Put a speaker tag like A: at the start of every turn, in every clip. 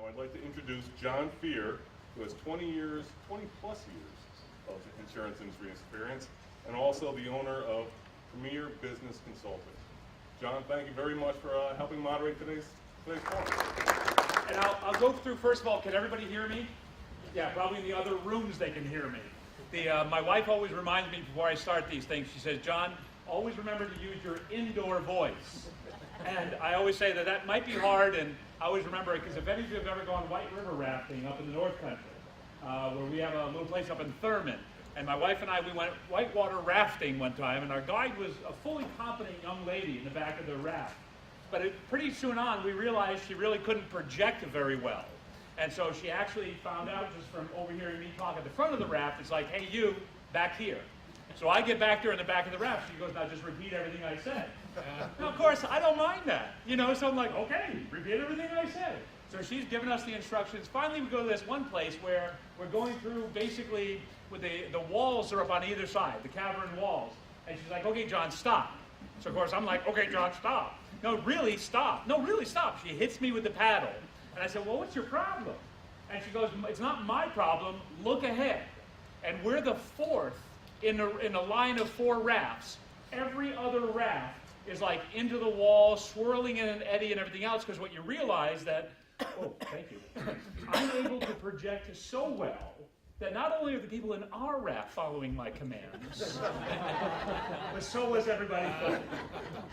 A: I'd like to introduce John Fear, who has 20 plus years of insurance industry experience, and also the owner of Premier Business Consulting. John, thank you very much for helping moderate today's forum.
B: And I'll go through, first of all, can everybody hear me? Yeah, probably in the other rooms they can hear me. My wife always reminds me before I start these things, she says, John, always remember to use your indoor voice. And I always say that might be hard, and I always remember it, because if any of you have ever gone white river rafting up in the North Country, where we have a little place up in Thurman, and my wife and I, we went whitewater rafting one time, and our guide was a fully competent young lady in the back of the raft. But pretty soon on, we realized she really couldn't project very well. And so she actually found out just from overhearing me talk at the front of the raft, it's like, hey, you, back here. So I get back there in the back of the raft. She goes, now just repeat everything I said. Now, of course, I don't mind that. So I'm like, okay, repeat everything I said. So she's given us the instructions. Finally, we go to this one place where we're going through basically with the walls are up on either side, the cavern walls. And she's like, okay, John, stop. So, of course, I'm like, okay, John, stop. No, really, stop. No, really, stop. She hits me with the paddle. And I said, well, what's your problem? And she goes, it's not my problem. Look ahead. And we're the fourth in a line of 4 rafts. Every other raft is like into the wall, swirling in an eddy and everything else, because what you realize that, oh, thank you, I'm able to project so well that not only are the people in our raft following my commands, but so is everybody else.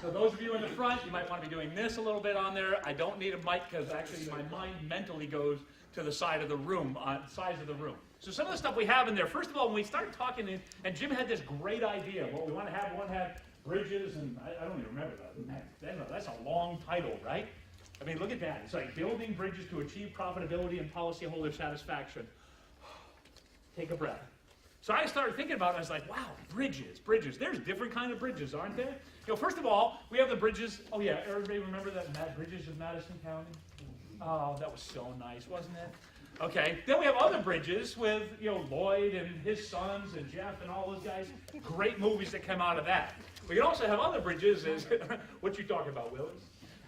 B: So those of you in the front, you might want to be doing this a little bit on there. I don't need a mic because actually my mind mentally goes to the side of the room, size of the room. So some of the stuff we have in there, first of all, when we started talking, and Jim had this great idea, what we want to have, we want to have bridges, and I don't even remember that. That's a long title, right? I mean, look at that. It's like building bridges to achieve profitability and policyholder satisfaction. Take a breath. So I started thinking about it, I was like, wow, bridges. There's different kind of bridges, aren't there? First of all, we have the bridges. Oh yeah, everybody remember that bridges of Madison County? Oh, that was so nice, wasn't it? Okay, then we have other bridges with, Lloyd and his sons and Jeff and all those guys. Great movies that come out of that. We can also have other bridges, is what you talking about, Willis?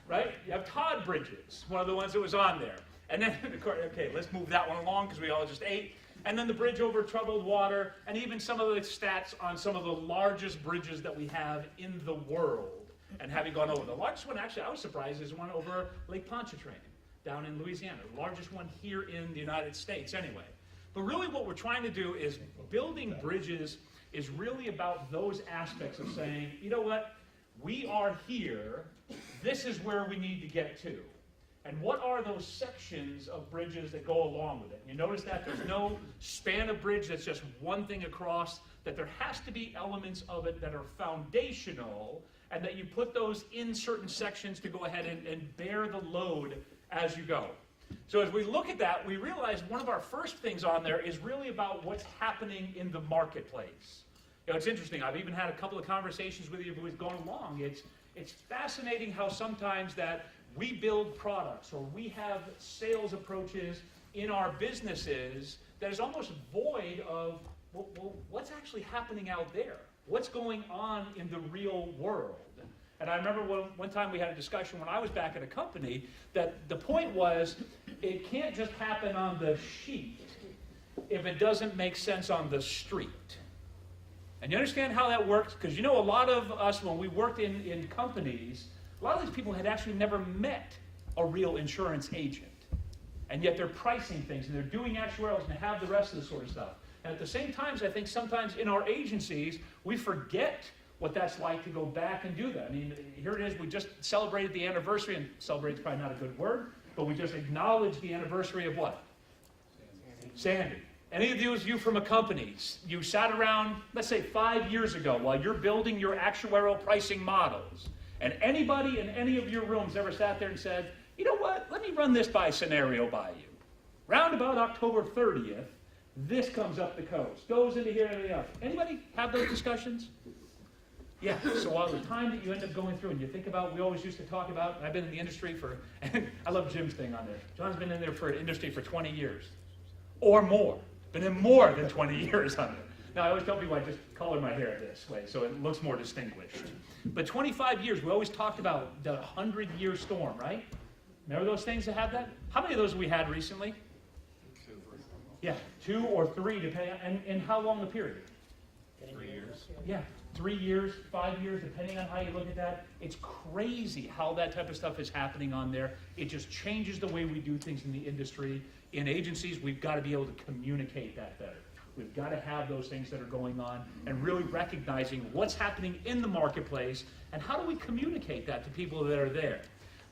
B: Right? You have Todd Bridges, one of the ones that was on there. And then, okay, let's move that one along because we all just ate. And then the bridge over troubled water, and even some of the stats on some of the largest bridges that we have in the world. And having gone over the largest one, actually, I was surprised, is one over Lake Pontchartrain down in Louisiana, the largest one here in the United States anyway. But really what we're trying to do is building bridges is really about those aspects of saying, you know what, we are here, this is where we need to get to. And what are those sections of bridges that go along with it? You notice that there's no span of bridge that's just one thing across, that there has to be elements of it that are foundational, and that you put those in certain sections to go ahead and bear the load as you go. So as we look at that, we realize one of our first things on there is really about what's happening in the marketplace. It's interesting. I've even had a couple of conversations with you as we've gone along. It's fascinating how sometimes that we build products or we have sales approaches in our businesses that is almost void of, well, what's actually happening out there? What's going on in the real world? And I remember one time we had a discussion when I was back at a company that the point was it can't just happen on the sheet if it doesn't make sense on the street. And you understand how that works? Because a lot of us, when we worked in companies, a lot of these people had actually never met a real insurance agent. And yet they're pricing things, and they're doing actuarials, and they have the rest of this sort of stuff. And at the same time, I think sometimes in our agencies, we forget what that's like to go back and do that. I mean, here it is, we just celebrated the anniversary, and celebrate is probably not a good word, but we just acknowledged the anniversary of what? Sandy. Any of you from a company, you sat around, let's say 5 years ago, while you're building your actuarial pricing models, and anybody in any of your rooms ever sat there and said, you know what, let me run this scenario by you. Round about October 30th, this comes up the coast, goes into here and everything else. Anybody have those discussions? Yeah, so while the time that you end up going through and you think about, we always used to talk about, and I've been in the industry and I love Jim's thing on there. John's been in there for an industry for 20 years or more. Been in more than 20 years on it. Now, I always tell people I just color my hair this way so it looks more distinguished. But 25 years, we always talked about the 100-year storm, right? Remember those things that had that? How many of those have we had recently?
A: 2.
B: Yeah, 2 or 3, depending on, and how long the period?
A: 3 years.
B: Yeah, 3 years, 5 years, depending on how you look at that. It's crazy how that type of stuff is happening on there. It just changes the way we do things in the industry. In agencies, we've got to be able to communicate that better. We've got to have those things that are going on and really recognizing what's happening in the marketplace and how do we communicate that to people that are there.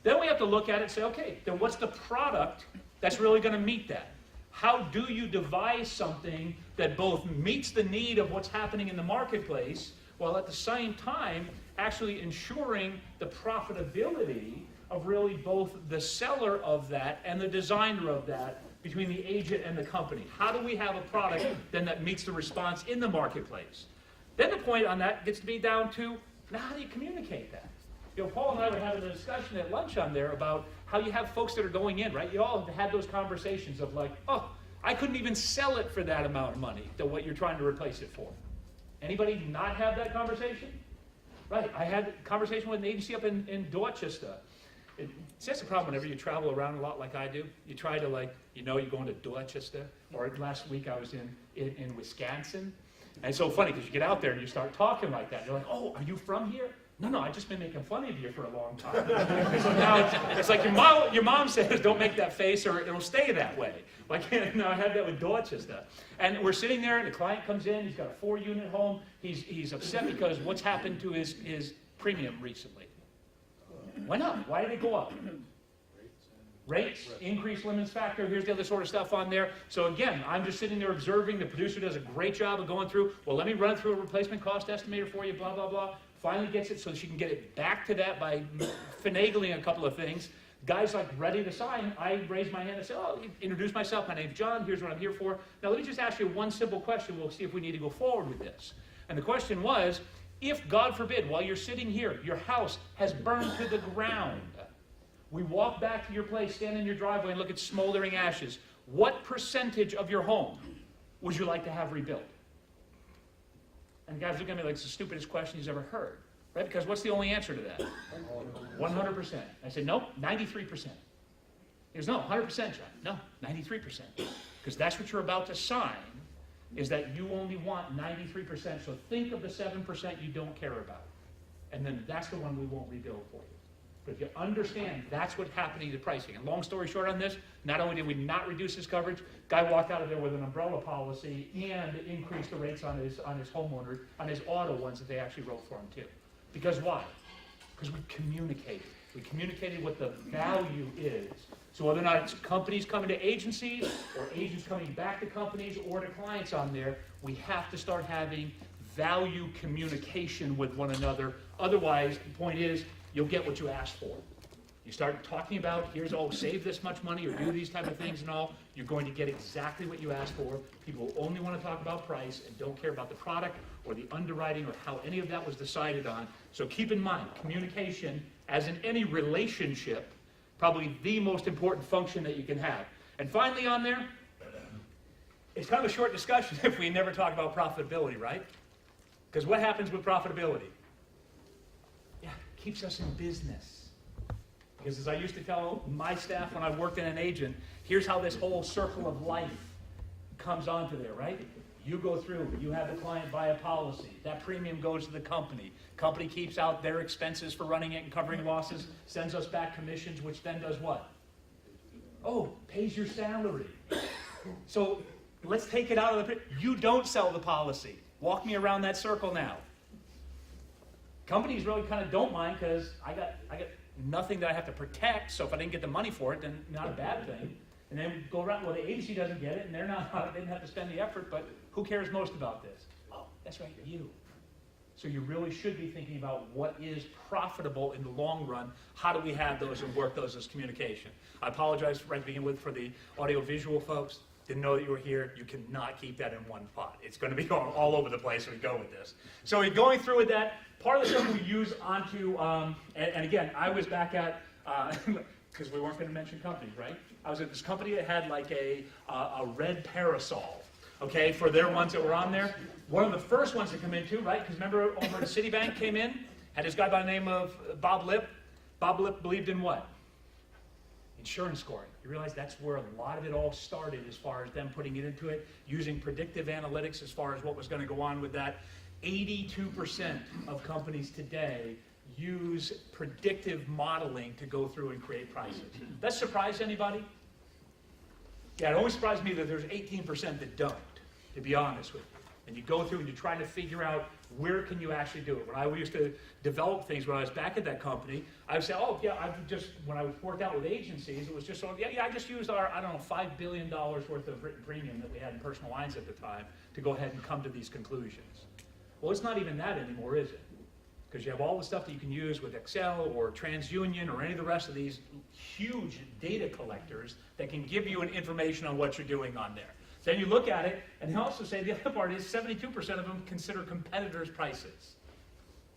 B: Then we have to look at it and say, okay, then what's the product that's really going to meet that? How do you devise something that both meets the need of what's happening in the marketplace while at the same time actually ensuring the profitability of really both the seller of that and the designer of that between the agent and the company? How do we have a product then that meets the response in the marketplace? Then the point on that gets to be down to, now how do you communicate that? You know, Paul and I were having a discussion at lunch on there about how you have folks that are going in, right? You all have had those conversations of like, oh, I couldn't even sell it for that amount of money to what you're trying to replace it for. Anybody not have that conversation? Right, I had a conversation with an agency up in Dorchester. It's just a problem whenever you travel around a lot like I do. You try to you're going to Dorchester, or last week I was in Wisconsin. And it's so funny because you get out there and you start talking like that. You're like, oh, are you from here? No, I've just been making fun of you for a long time. So now it's like your mom says, don't make that face or it'll stay that way. I had that with Dorchester. And we're sitting there and the client comes in, he's got a 4-unit home. He's upset because what's happened to his premium recently. Why not? Why did it go up? Rates, increased limits factor, here's the other sort of stuff on there. So again, I'm just sitting there observing. The producer does a great job of going through, well, let me run through a replacement cost estimator for you, blah, blah, blah. Finally gets it so she can get it back to that by finagling a couple of things. Guy's like ready to sign. I raise my hand and say, oh, introduce myself. My name's John. Here's what I'm here for. Now let me just ask you one simple question. We'll see if we need to go forward with this. And the question was, if, God forbid, while you're sitting here, your house has burned to the ground, we walk back to your place, stand in your driveway, and look at smoldering ashes, what percentage of your home would you like to have rebuilt? And guys look at me like it's the stupidest question he's ever heard, right? Because what's the only answer to that? 100%. I said, nope, 93%. He goes, no, 100%, John. No, 93%. Because that's what you're about to sign, is that you only want 93%. So think of the 7% you don't care about. And then that's the one we won't rebuild for you. But if you understand that's what's happening to pricing. And long story short on this, not only did we not reduce his coverage, guy walked out of there with an umbrella policy and increased the rates on his homeowner, on his auto ones that they actually wrote for him too. Because why? Because we communicated. We communicated what the value is. So whether or not it's companies coming to agencies or agents coming back to companies or to clients on there, we have to start having value communication with one another. Otherwise, the point is, you'll get what you asked for. You start talking about, save this much money or do these type of things and all, you're going to get exactly what you asked for. People only want to talk about price and don't care about the product or the underwriting or how any of that was decided on. So keep in mind, communication, as in any relationship, probably the most important function that you can have. And finally on there, it's kind of a short discussion if we never talk about profitability, right? Because what happens with profitability? Keeps us in business. Because as I used to tell my staff when I worked in an agent, here's how this whole circle of life comes onto there, right? You go through, you have the client buy a policy, that premium goes to the company. Company keeps out their expenses for running it and covering losses, sends us back commissions, which then does what? Oh, pays your salary. So let's take it out of the, you don't sell the policy. Walk me around that circle now. Companies really kind of don't mind because I got nothing that I have to protect, so if I didn't get the money for it, then not a bad thing. And then go around, well, the agency doesn't get it, and they didn't have to spend the effort, but who cares most about this? Oh, that's right, you. So you really should be thinking about what is profitable in the long run. How do we have those and work those as communication? I apologize right to begin with for the audio-visual folks. Didn't know that you were here. You cannot keep that in one pot. It's going to be going all over the place as we go with this. So we're going through with that. Part of the stuff we use onto, and again, I was back at, because we weren't going to mention companies, right? I was at this company that had like a red parasol, okay, for their ones that were on there. One of the first ones to come in too, right? Because remember over at Citibank came in, had this guy by the name of Bob Lipp. Bob Lipp believed in what? Insurance scoring. You realize that's where a lot of it all started as far as them putting it into it, using predictive analytics as far as what was going to go on with that. 82% of companies today use predictive modeling to go through and create prices. That surprise anybody? Yeah, it always surprised me that there's 18% that don't, to be honest with you. And you go through and you try to figure out where can you actually do it. When I used to develop things when I was back at that company, I would say, oh yeah, when I worked out with agencies, it was just sort of, yeah, I just used our, I don't know, $5 billion worth of written premium that we had in personal lines at the time to go ahead and come to these conclusions. Well, it's not even that anymore, is it? Because you have all the stuff that you can use with Excel or TransUnion or any of the rest of these huge data collectors that can give you an information on what you're doing on there. Then you look at it, and they also say the other part is 72% of them consider competitors' prices.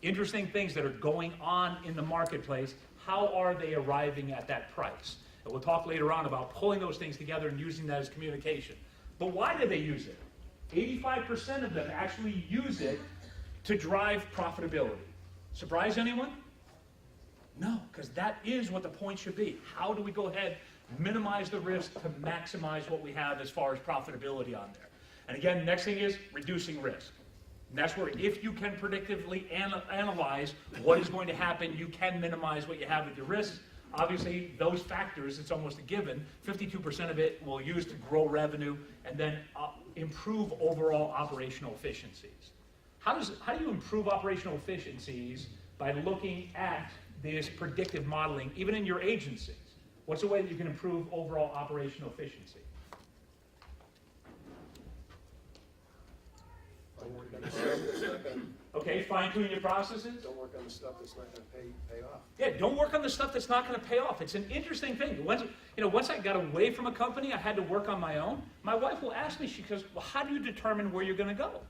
B: Interesting things that are going on in the marketplace. How are they arriving at that price? And we'll talk later on about pulling those things together and using that as communication. But why do they use it? 85% of them actually use it to drive profitability. Surprise anyone? No, because that is what the point should be. How do we go ahead, minimize the risk to maximize what we have as far as profitability on there? And again, next thing is reducing risk. And that's where if you can predictively analyze what is going to happen, you can minimize what you have with your risks. Obviously, those factors, it's almost a given. 52% of it will use to grow revenue and then improve overall operational efficiencies. How do you improve operational efficiencies? By looking at this predictive modeling, even in your agencies. What's a way that you can improve overall operational efficiency? Okay, fine-tune your processes.
C: Don't work on the stuff that's not going to pay off.
B: Yeah, don't work on the stuff that's not going to pay off. It's an interesting thing. Once I got away from a company, I had to work on my own. My wife will ask me, she goes, well, how do you determine where you're going to go?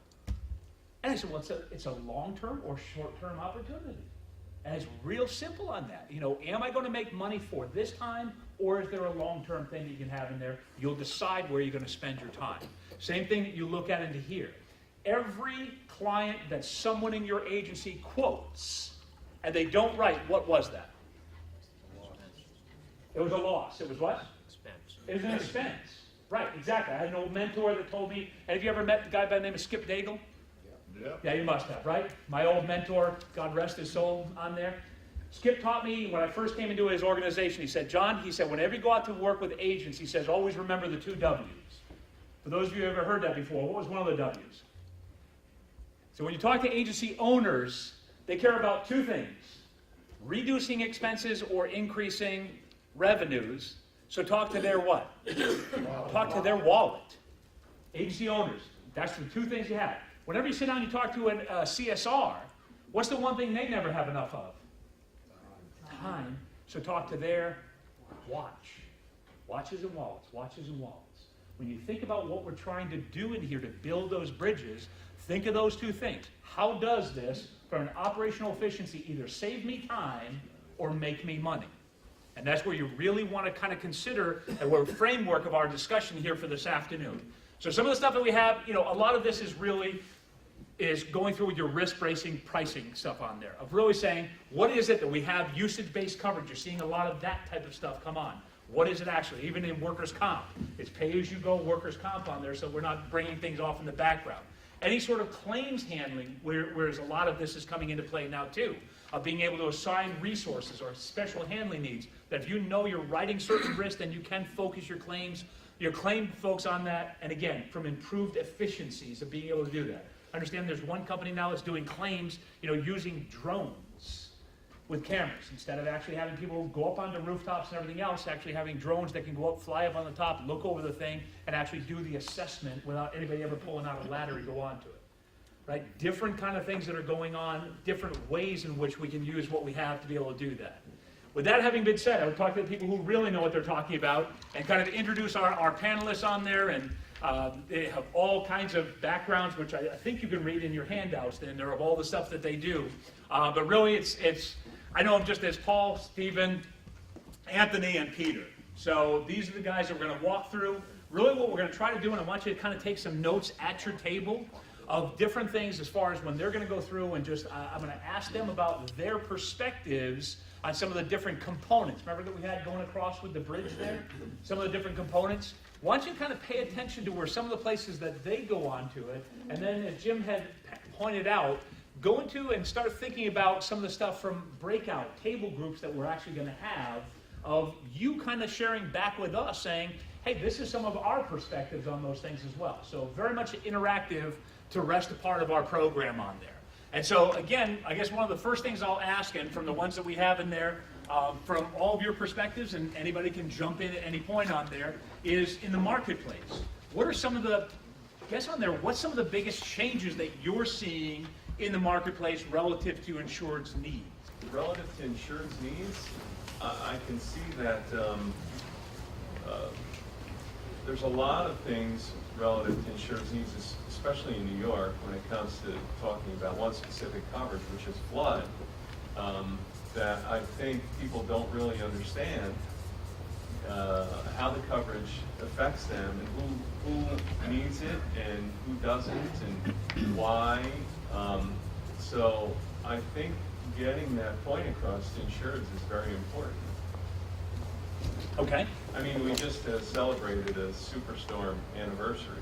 B: And I said, well, it's a long-term or short-term opportunity. And it's real simple on that. Am I going to make money for this time, or is there a long-term thing that you can have in there? You'll decide where you're going to spend your time. Same thing that you look at into here. Every client that someone in your agency quotes, and they don't write, what was that? It was a loss. It was what?
D: Expense.
B: It was an expense. Right, exactly. I had an old mentor that told me, and have you ever met the guy by the name of Skip Daigle? Yeah, you must have, right? My old mentor, God rest his soul, on there. Skip taught me when I first came into his organization, he said, John, whenever you go out to work with agents, he says, always remember the 2 W's. For those of you who have ever heard that before, what was one of the W's? So when you talk to agency owners, they care about 2 things. Reducing expenses or increasing revenues. So talk to their what? Talk to their wallet. Agency owners, that's the 2 things you have. Whenever you sit down and you talk to a CSR, what's the one thing they never have enough of? Time. So talk to their watch. Watches and wallets, watches and wallets. When you think about what we're trying to do in here to build those bridges, think of those 2 things. How does this, from an operational efficiency, either save me time or make me money? And that's where you really want to kind of consider the framework of our discussion here for this afternoon. So some of the stuff that we have, a lot of this is going through with your risk-bracing pricing stuff on there, of really saying, what is it that we have usage-based coverage? You're seeing a lot of that type of stuff come on. What is it actually? Even in workers' comp, it's pay-as-you-go workers' comp on there, so we're not bringing things off in the background. Any sort of claims handling, whereas a lot of this is coming into play now too, of being able to assign resources or special handling needs, that if you know you're writing certain risks, then you can focus your claim folks on that, and again, from improved efficiencies of being able to do that. Understand there's one company now that's doing claims, using drones with cameras. Instead of actually having people go up onto rooftops and everything else, actually having drones that can go up, fly up on the top, look over the thing, and actually do the assessment without anybody ever pulling out a ladder to go onto it. Right? Different kind of things that are going on, different ways in which we can use what we have to be able to do that. With that having been said, I would talk to the people who really know what they're talking about and kind of introduce our panelists on there. And they have all kinds of backgrounds, which I think you can read in your handouts, and they're of all the stuff that they do. But really, I know them just as Paul, Stephen, Anthony, and Peter. So these are the guys that we're going to walk through. Really what we're going to try to do, and I want you to kind of take some notes at your table of different things as far as when they're going to go through and I'm going to ask them about their perspectives on some of the different components. Remember that we had going across with the bridge there? Some of the different components. Why don't you kind of pay attention to where some of the places that they go onto it, and then as Jim had pointed out, go into and start thinking about some of the stuff from breakout table groups that we're actually going to have, of you kind of sharing back with us saying, hey, this is some of our perspectives on those things as well. So very much interactive to rest a part of our program on there. And so again, I guess one of the first things I'll ask, and from the ones that we have in there, from all of your perspectives, and anybody can jump in at any point on there, is in the marketplace. What are some of the, guess on there, what's some of the biggest changes that you're seeing in the marketplace relative to insurance needs?
D: Relative to insurance needs, I can see that there's a lot of things relative to insurance needs, especially in New York, when it comes to talking about one specific coverage, which is flood, that I think people don't really understand how the coverage affects them, and who needs it and who doesn't, and why. So I think getting that point across to insureds is very important.
B: Okay.
D: I mean, we just celebrated a superstorm anniversary.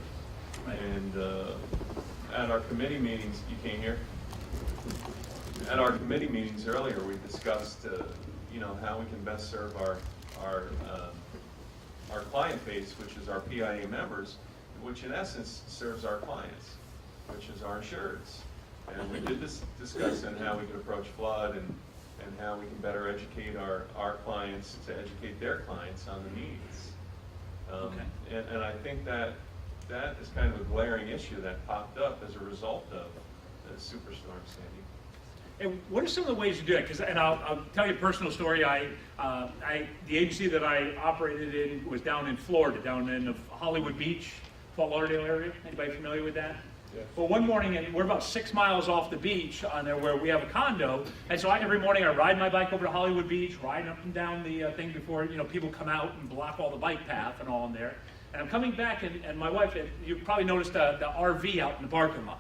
B: Right.
D: And at our committee meetings, you can't hear? At our committee meetings earlier, we discussed, you know, how we can best serve our client base, which is our PIA members, which in essence serves our clients, which is our insureds. And we did discuss on how we can approach flood and how we can better educate our clients to educate their clients on the needs.
B: Okay.
D: And I think that is kind of a glaring issue that popped up as a result of the Superstorm Sandy.
B: And what are some of the ways you do it? And I'll tell you a personal story. The agency that I operated in was down in Florida, down in the Hollywood Beach, Fort Lauderdale area. Anybody familiar with that?
D: Yeah.
B: Well, one morning, and we're about 6 miles off the beach on there where we have a condo, and so every morning I ride my bike over to Hollywood Beach, riding up and down the thing before, you know, people come out and block all the bike path and all in there. And I'm coming back, and my wife, you probably noticed the RV out in the parking lot.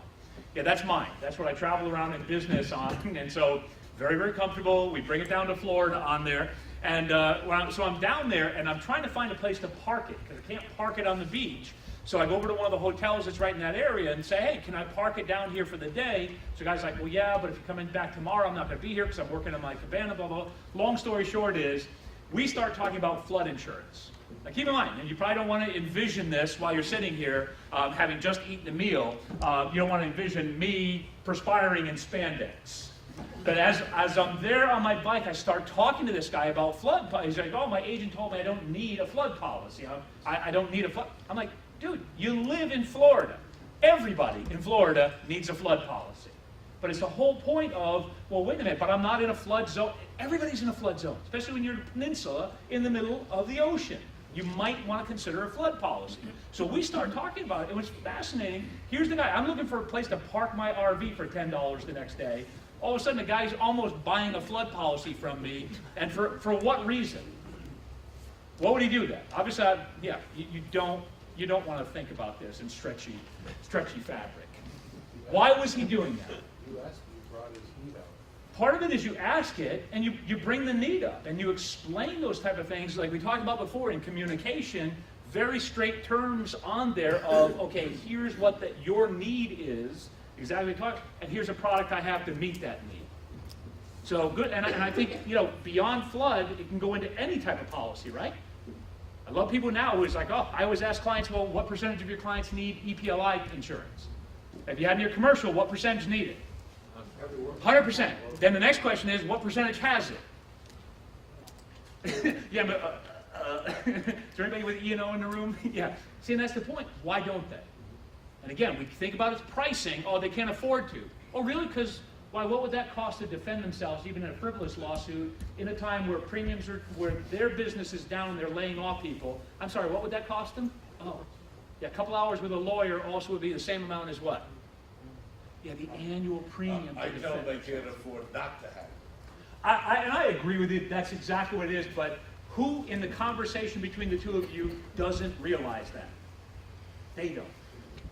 B: Yeah, that's mine. That's what I travel around in business on, and so very, very comfortable. We bring it down to Florida on there, and so I'm down there, and I'm trying to find a place to park it, because I can't park it on the beach. So I go over to one of the hotels that's right in that area and say, hey, can I park it down here for the day? So the guy's like, well, yeah, but if you're coming back tomorrow, I'm not going to be here because I'm working on my cabana, blah, blah, blah. Long story short is, we start talking about flood insurance. Now keep in mind, and you probably don't want to envision this while you're sitting here, having just eaten a meal. You don't want to envision me perspiring in spandex. But as I'm there on my bike, I start talking to this guy about flood. He's like, oh, my agent told me I don't need a flood policy. I don't need a flood. I'm like, dude, you live in Florida. Everybody in Florida needs a flood policy. But it's the whole point of, well, wait a minute, but I'm not in a flood zone. Everybody's in a flood zone, especially when you're in a peninsula in the middle of the ocean. You might want to consider a flood policy. So we start talking about it. It was fascinating. Here's the guy. I'm looking for a place to park my RV for $10 the next day. All of a sudden, the guy's almost buying a flood policy from me. And for what reason? What would he do then? Obviously, you don't want to think about this in stretchy fabric. Why was he doing that?
C: You asked, you brought his need out.
B: Part of it is you ask it, and you bring the need up, and you explain those type of things, like we talked about before in communication, very straight terms on there of, okay, here's what your need is, exactly what we talked, and here's a product I have to meet that need. So good, and I think, you know, beyond flood, it can go into any type of policy, right? I love people now who is like, oh, I always ask clients, well, what percentage of your clients need EPLI insurance? If you had in your commercial, what percentage need it? 100%. Then the next question is, what percentage has it? Yeah, but is there anybody with E&O in the room? Yeah. See, and that's the point. Why don't they? And again, we think about its pricing. Oh, they can't afford to. Oh, really? Because why? What would that cost to defend themselves, even in a frivolous lawsuit, in a time where premiums are, where their business is down and they're laying off people? I'm sorry, what would that cost them? Oh, yeah, a couple hours with a lawyer also would be the same amount as what? Yeah, the annual premium.
E: I tell them they can't afford not to have it.
B: And I agree with you. That's exactly what it is. But who in the conversation between the two of you doesn't realize that? They don't.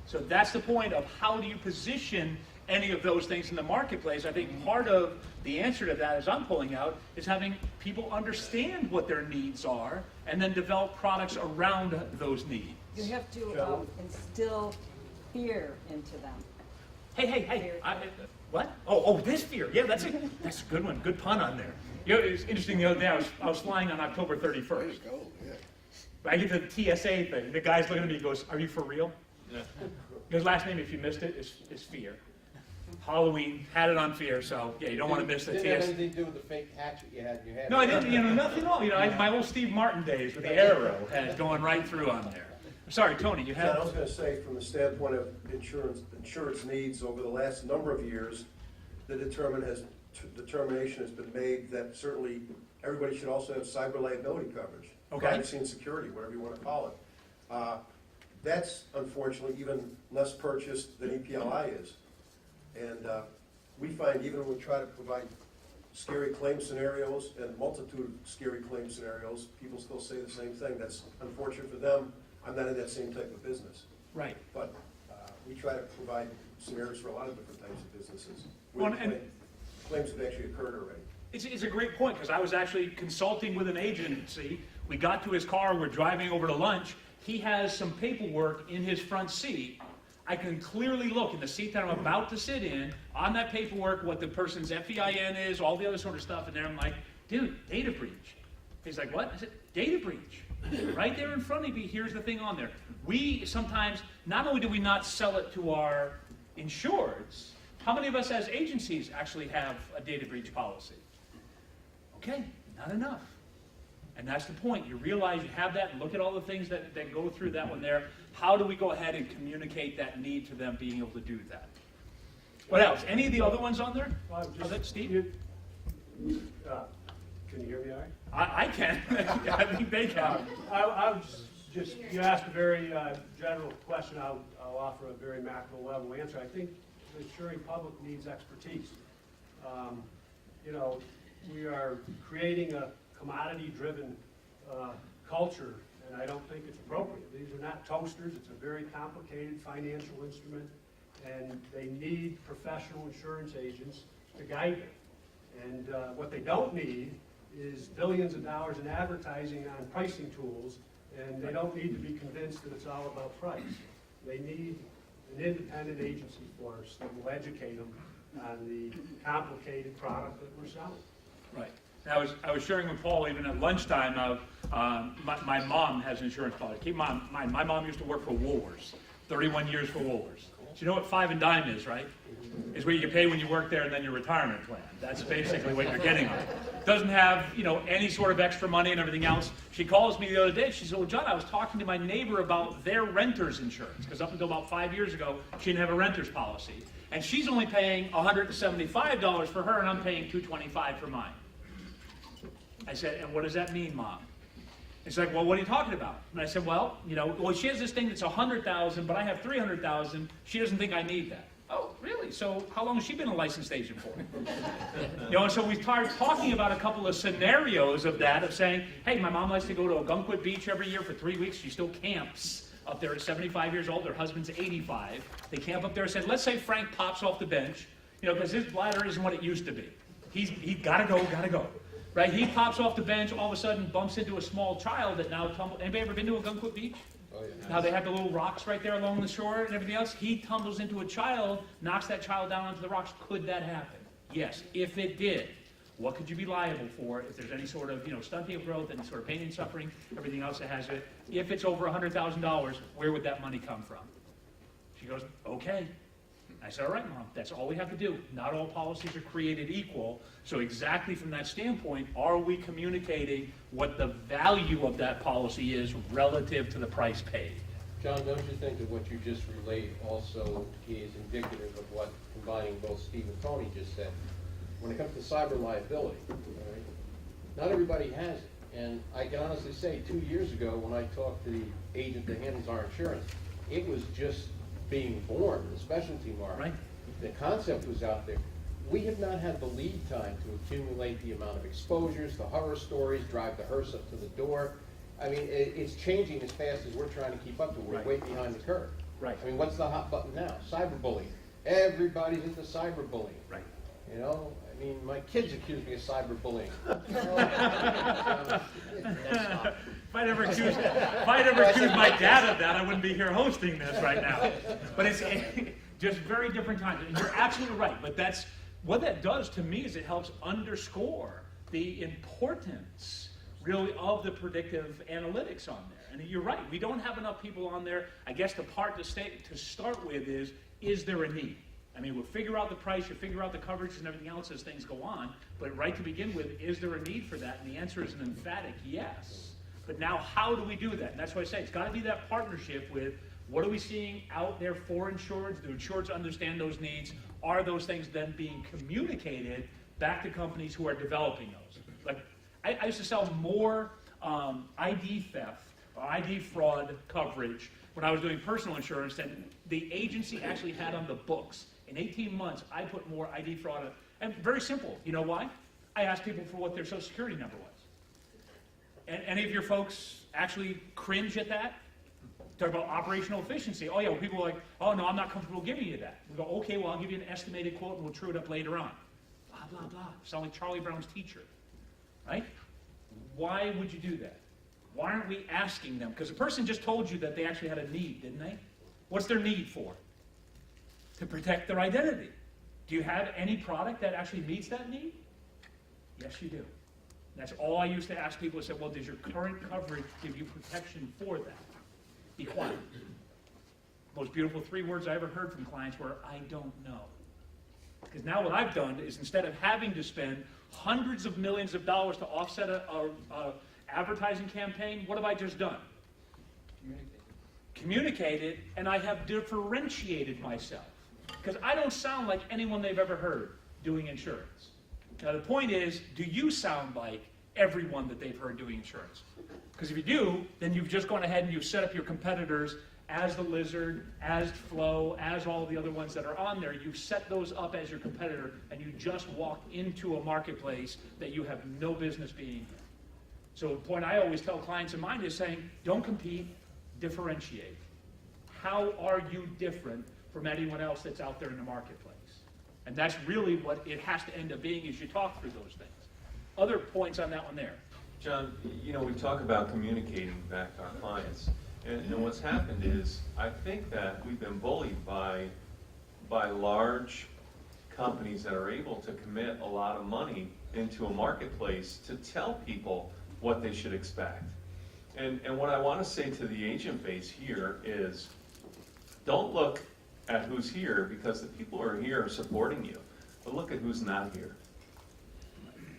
B: So that's the point of how do you position any of those things in the marketplace. I think part of the answer to that, as I'm pulling out, is having people understand what their needs are and then develop products around those needs.
F: You have to instill fear into them.
B: Hey, what? Oh, this fear. Yeah, that's a good one. Good pun on there. You know, it was interesting the other day, I was flying on October 31st. I get to the TSA thing. The guy's looking at me and goes, "Are you for real?" Yeah. His last name, if you missed it, is Fear. Halloween, had it on Fear, so yeah, you don't want to miss the TSA.
E: Didn't have anything to do with the fake hatchet you had in your head.
B: No, I didn't, nothing at all. My old Steve Martin days with the arrow had going right through on there. Sorry, Tony, you
C: John, I
B: had...
C: was going to say, from the standpoint of insurance needs over the last number of years, the determination has been made that certainly everybody should also have cyber liability coverage.
B: Okay.
C: Privacy and security, whatever you want to call it. That's unfortunately even less purchased than EPLI is. And we find even when we try to provide scary claim scenarios and a multitude of scary claim scenarios, people still say the same thing. That's unfortunate for them. I'm not in that same type of business.
B: Right.
C: But we try to provide scenarios for a lot of different types of businesses.
B: Well,
C: Where
B: and-
C: claims have actually occurred already.
B: It's a great point, because I was actually consulting with an agency. We got to his car, we're driving over to lunch. He has some paperwork in his front seat. I can clearly look in the seat that I'm about to sit in, on that paperwork, what the person's FEIN is, all the other sort of stuff, and there I'm like, dude, data breach. He's like, what? I said, data breach. Right there in front of you, here's the thing on there. We sometimes, not only do we not sell it to our insureds, how many of us as agencies actually have a data breach policy? Okay, not enough. And that's the point. You realize you have that, and look at all the things that go through that one there. How do we go ahead and communicate that need to them being able to do that? What else? Any of the other ones on there? Oh, that's Steve?
G: Can you hear me all right?
B: I can. I think they can.
G: I would just, you asked a very general question. I'll offer a very macro level answer. I think the insuring public needs expertise. We are creating a commodity-driven culture, and I don't think it's appropriate. These are not toasters. It's a very complicated financial instrument, and they need professional insurance agents to guide them. And what they don't need is billions of dollars in advertising on pricing tools, and they don't need to be convinced that it's all about price. They need an independent agency force that will educate them on the complicated product that we're selling.
B: Right. I was sharing with Paul even at lunchtime of my mom has an insurance policy. Keep in mind, my mom used to work for Woolworths, 31 years for Woolworths. So you know what 5 and dime is, right? Is what you get paid when you work there and then your retirement plan. That's basically what you're getting on it. Doesn't have, any sort of extra money and everything else. She calls me the other day. She said, well, John, I was talking to my neighbor about their renter's insurance, because up until about 5 years ago, she didn't have a renter's policy. And she's only paying $175 for her, and I'm paying $225 for mine. I said, and what does that mean, Mom? She's like, well, what are you talking about? And I said, well, she has this thing that's $100,000, but I have $300,000. She doesn't think I need that. Oh, really? So how long has she been a licensed agent for? And so we started talking about a couple of scenarios of that, of saying, hey, my mom likes to go to Ogunquit Beach every year for 3 weeks. She still camps up there at 75 years old. Her husband's 85. They camp up there. I said, let's say Frank pops off the bench, because his bladder isn't what it used to be. He's gotta go. Right? He pops off the bench, all of a sudden bumps into a small child that now tumbles. Anybody ever been to Ogunquit Beach?
E: Oh, yeah.
B: How they have the little rocks right there along the shore and everything else? He tumbles into a child, knocks that child down onto the rocks. Could that happen? Yes. If it did, what could you be liable for if there's any sort of, stunting of growth and sort of pain and suffering, everything else that has it? If it's over $100,000, where would that money come from? She goes, okay. I said, all right, Mom, that's all we have to do. Not all policies are created equal. So exactly from that standpoint, are we communicating what the value of that policy is relative to the price paid?
H: John, don't you think that what you just relayed also is indicative of what combining both Steve and Tony just said? When it comes to cyber liability, all right, not everybody has it. And I can honestly say 2 years ago when I talked to the agent that handles our insurance, it was just being born in the specialty market.
B: Right.
H: The concept was out there. We have not had the lead time to accumulate the amount of exposures, the horror stories, drive the hearse up to the door. I mean, it's changing as fast as we're trying to keep up to. We're
B: Right.
H: way behind the curve.
B: Right.
H: I mean, what's the hot button now? Cyberbullying. Everybody's into cyberbullying.
B: Right.
H: You know, I mean, my kids accuse me of cyberbullying.
B: If I'd ever accused my dad of that, I wouldn't be here hosting this right now. But it's just very different times. And you're absolutely right. But that's what that does to me is it helps underscore the importance really of the predictive analytics on there. And you're right, we don't have enough people on there. I guess the part to start with is there a need? I mean, we'll figure out the price, you figure out the coverages and everything else as things go on, but right to begin with, is there a need for that? And the answer is an emphatic yes. But now how do we do that? And that's why I say it's got to be that partnership with what are we seeing out there for insureds? Do insureds understand those needs? Are those things then being communicated back to companies who are developing those? Like, I used to sell more ID theft, or ID fraud coverage when I was doing personal insurance than the agency actually had on the books. In 18 months, I put more ID fraud on. And very simple. You know why? I asked people for what their social security number was. And any of your folks actually cringe at that? Talk about operational efficiency. Oh yeah, well, people are like, oh no, I'm not comfortable giving you that. We go, okay, well I'll give you an estimated quote and we'll true it up later on. Blah, blah, blah. Sound like Charlie Brown's teacher, right? Why would you do that? Why aren't we asking them? Because the person just told you that they actually had a need, didn't they? What's their need for? To protect their identity. Do you have any product that actually meets that need? Yes, you do. That's all I used to ask people. I said, well, does your current coverage give you protection for that? Be quiet. Most beautiful 3 words I ever heard from clients were, I don't know. Because now what I've done is instead of having to spend hundreds of millions of dollars to offset a advertising campaign, what have I just done? Communicated, and I have differentiated myself. Because I don't sound like anyone they've ever heard doing insurance. Now the point is, do you sound like everyone that they've heard doing insurance? Because if you do, then you've just gone ahead and you've set up your competitors as the Lizard, as Flow, as all the other ones that are on there. You've set those up as your competitor, and you just walked into a marketplace that you have no business being in. So the point I always tell clients of mine is saying, don't compete, differentiate. How are you different from anyone else that's out there in the marketplace? And that's really what it has to end up being as you talk through those things. Other points on that one there?
D: John, you know, we talk about communicating back to our clients. And what's happened is, I think that we've been bullied by large companies that are able to commit a lot of money into a marketplace to tell people what they should expect. And what I want to say to the agent base here is, don't look at who's here, because the people who are here are supporting you. But look at who's not here.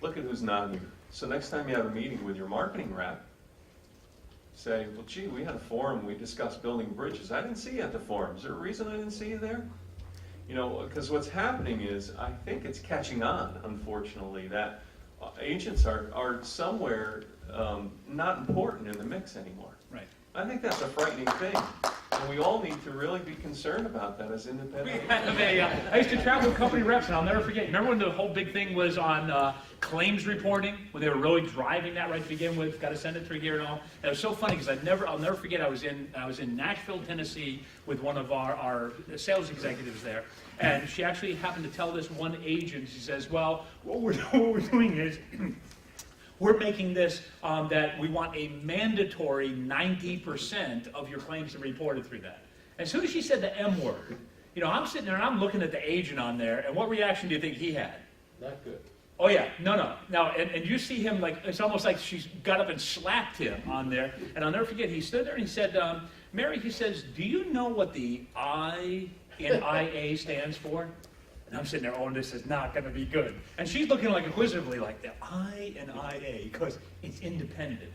D: Look at who's not here. So next time you have a meeting with your marketing rep, say, well, gee, we had a forum, we discussed building bridges. I didn't see you at the forum. Is there a reason I didn't see you there? You know, because what's happening is, I think it's catching on, unfortunately, that agents are somewhere not important in the mix anymore.
B: Right.
D: I think that's a frightening thing. And we all need to really be concerned about that as independent agents.
B: I used to travel with company reps, and I'll never forget. Remember when the whole big thing was on claims reporting, when they were really driving that right to begin with? Got to send it through here and all. And it was so funny because I'll never forget. I was in Nashville, Tennessee, with one of our sales executives there, and she actually happened to tell this one agent. She says, "Well, what we're doing is." We're making this that we want a mandatory 90% of your claims to be reported through that. As soon as she said the M word, you know, I'm sitting there and I'm looking at the agent on there, and what reaction do you think he had?
H: Not good.
B: Oh yeah, no. Now, and you see him like, it's almost like she's got up and slapped him on there, and I'll never forget, he stood there and he said, Mary, he says, do you know what the I in IA stands for? And I'm sitting there, oh, this is not going to be good. And she's looking like inquisitively like the I and IA, because it's independent.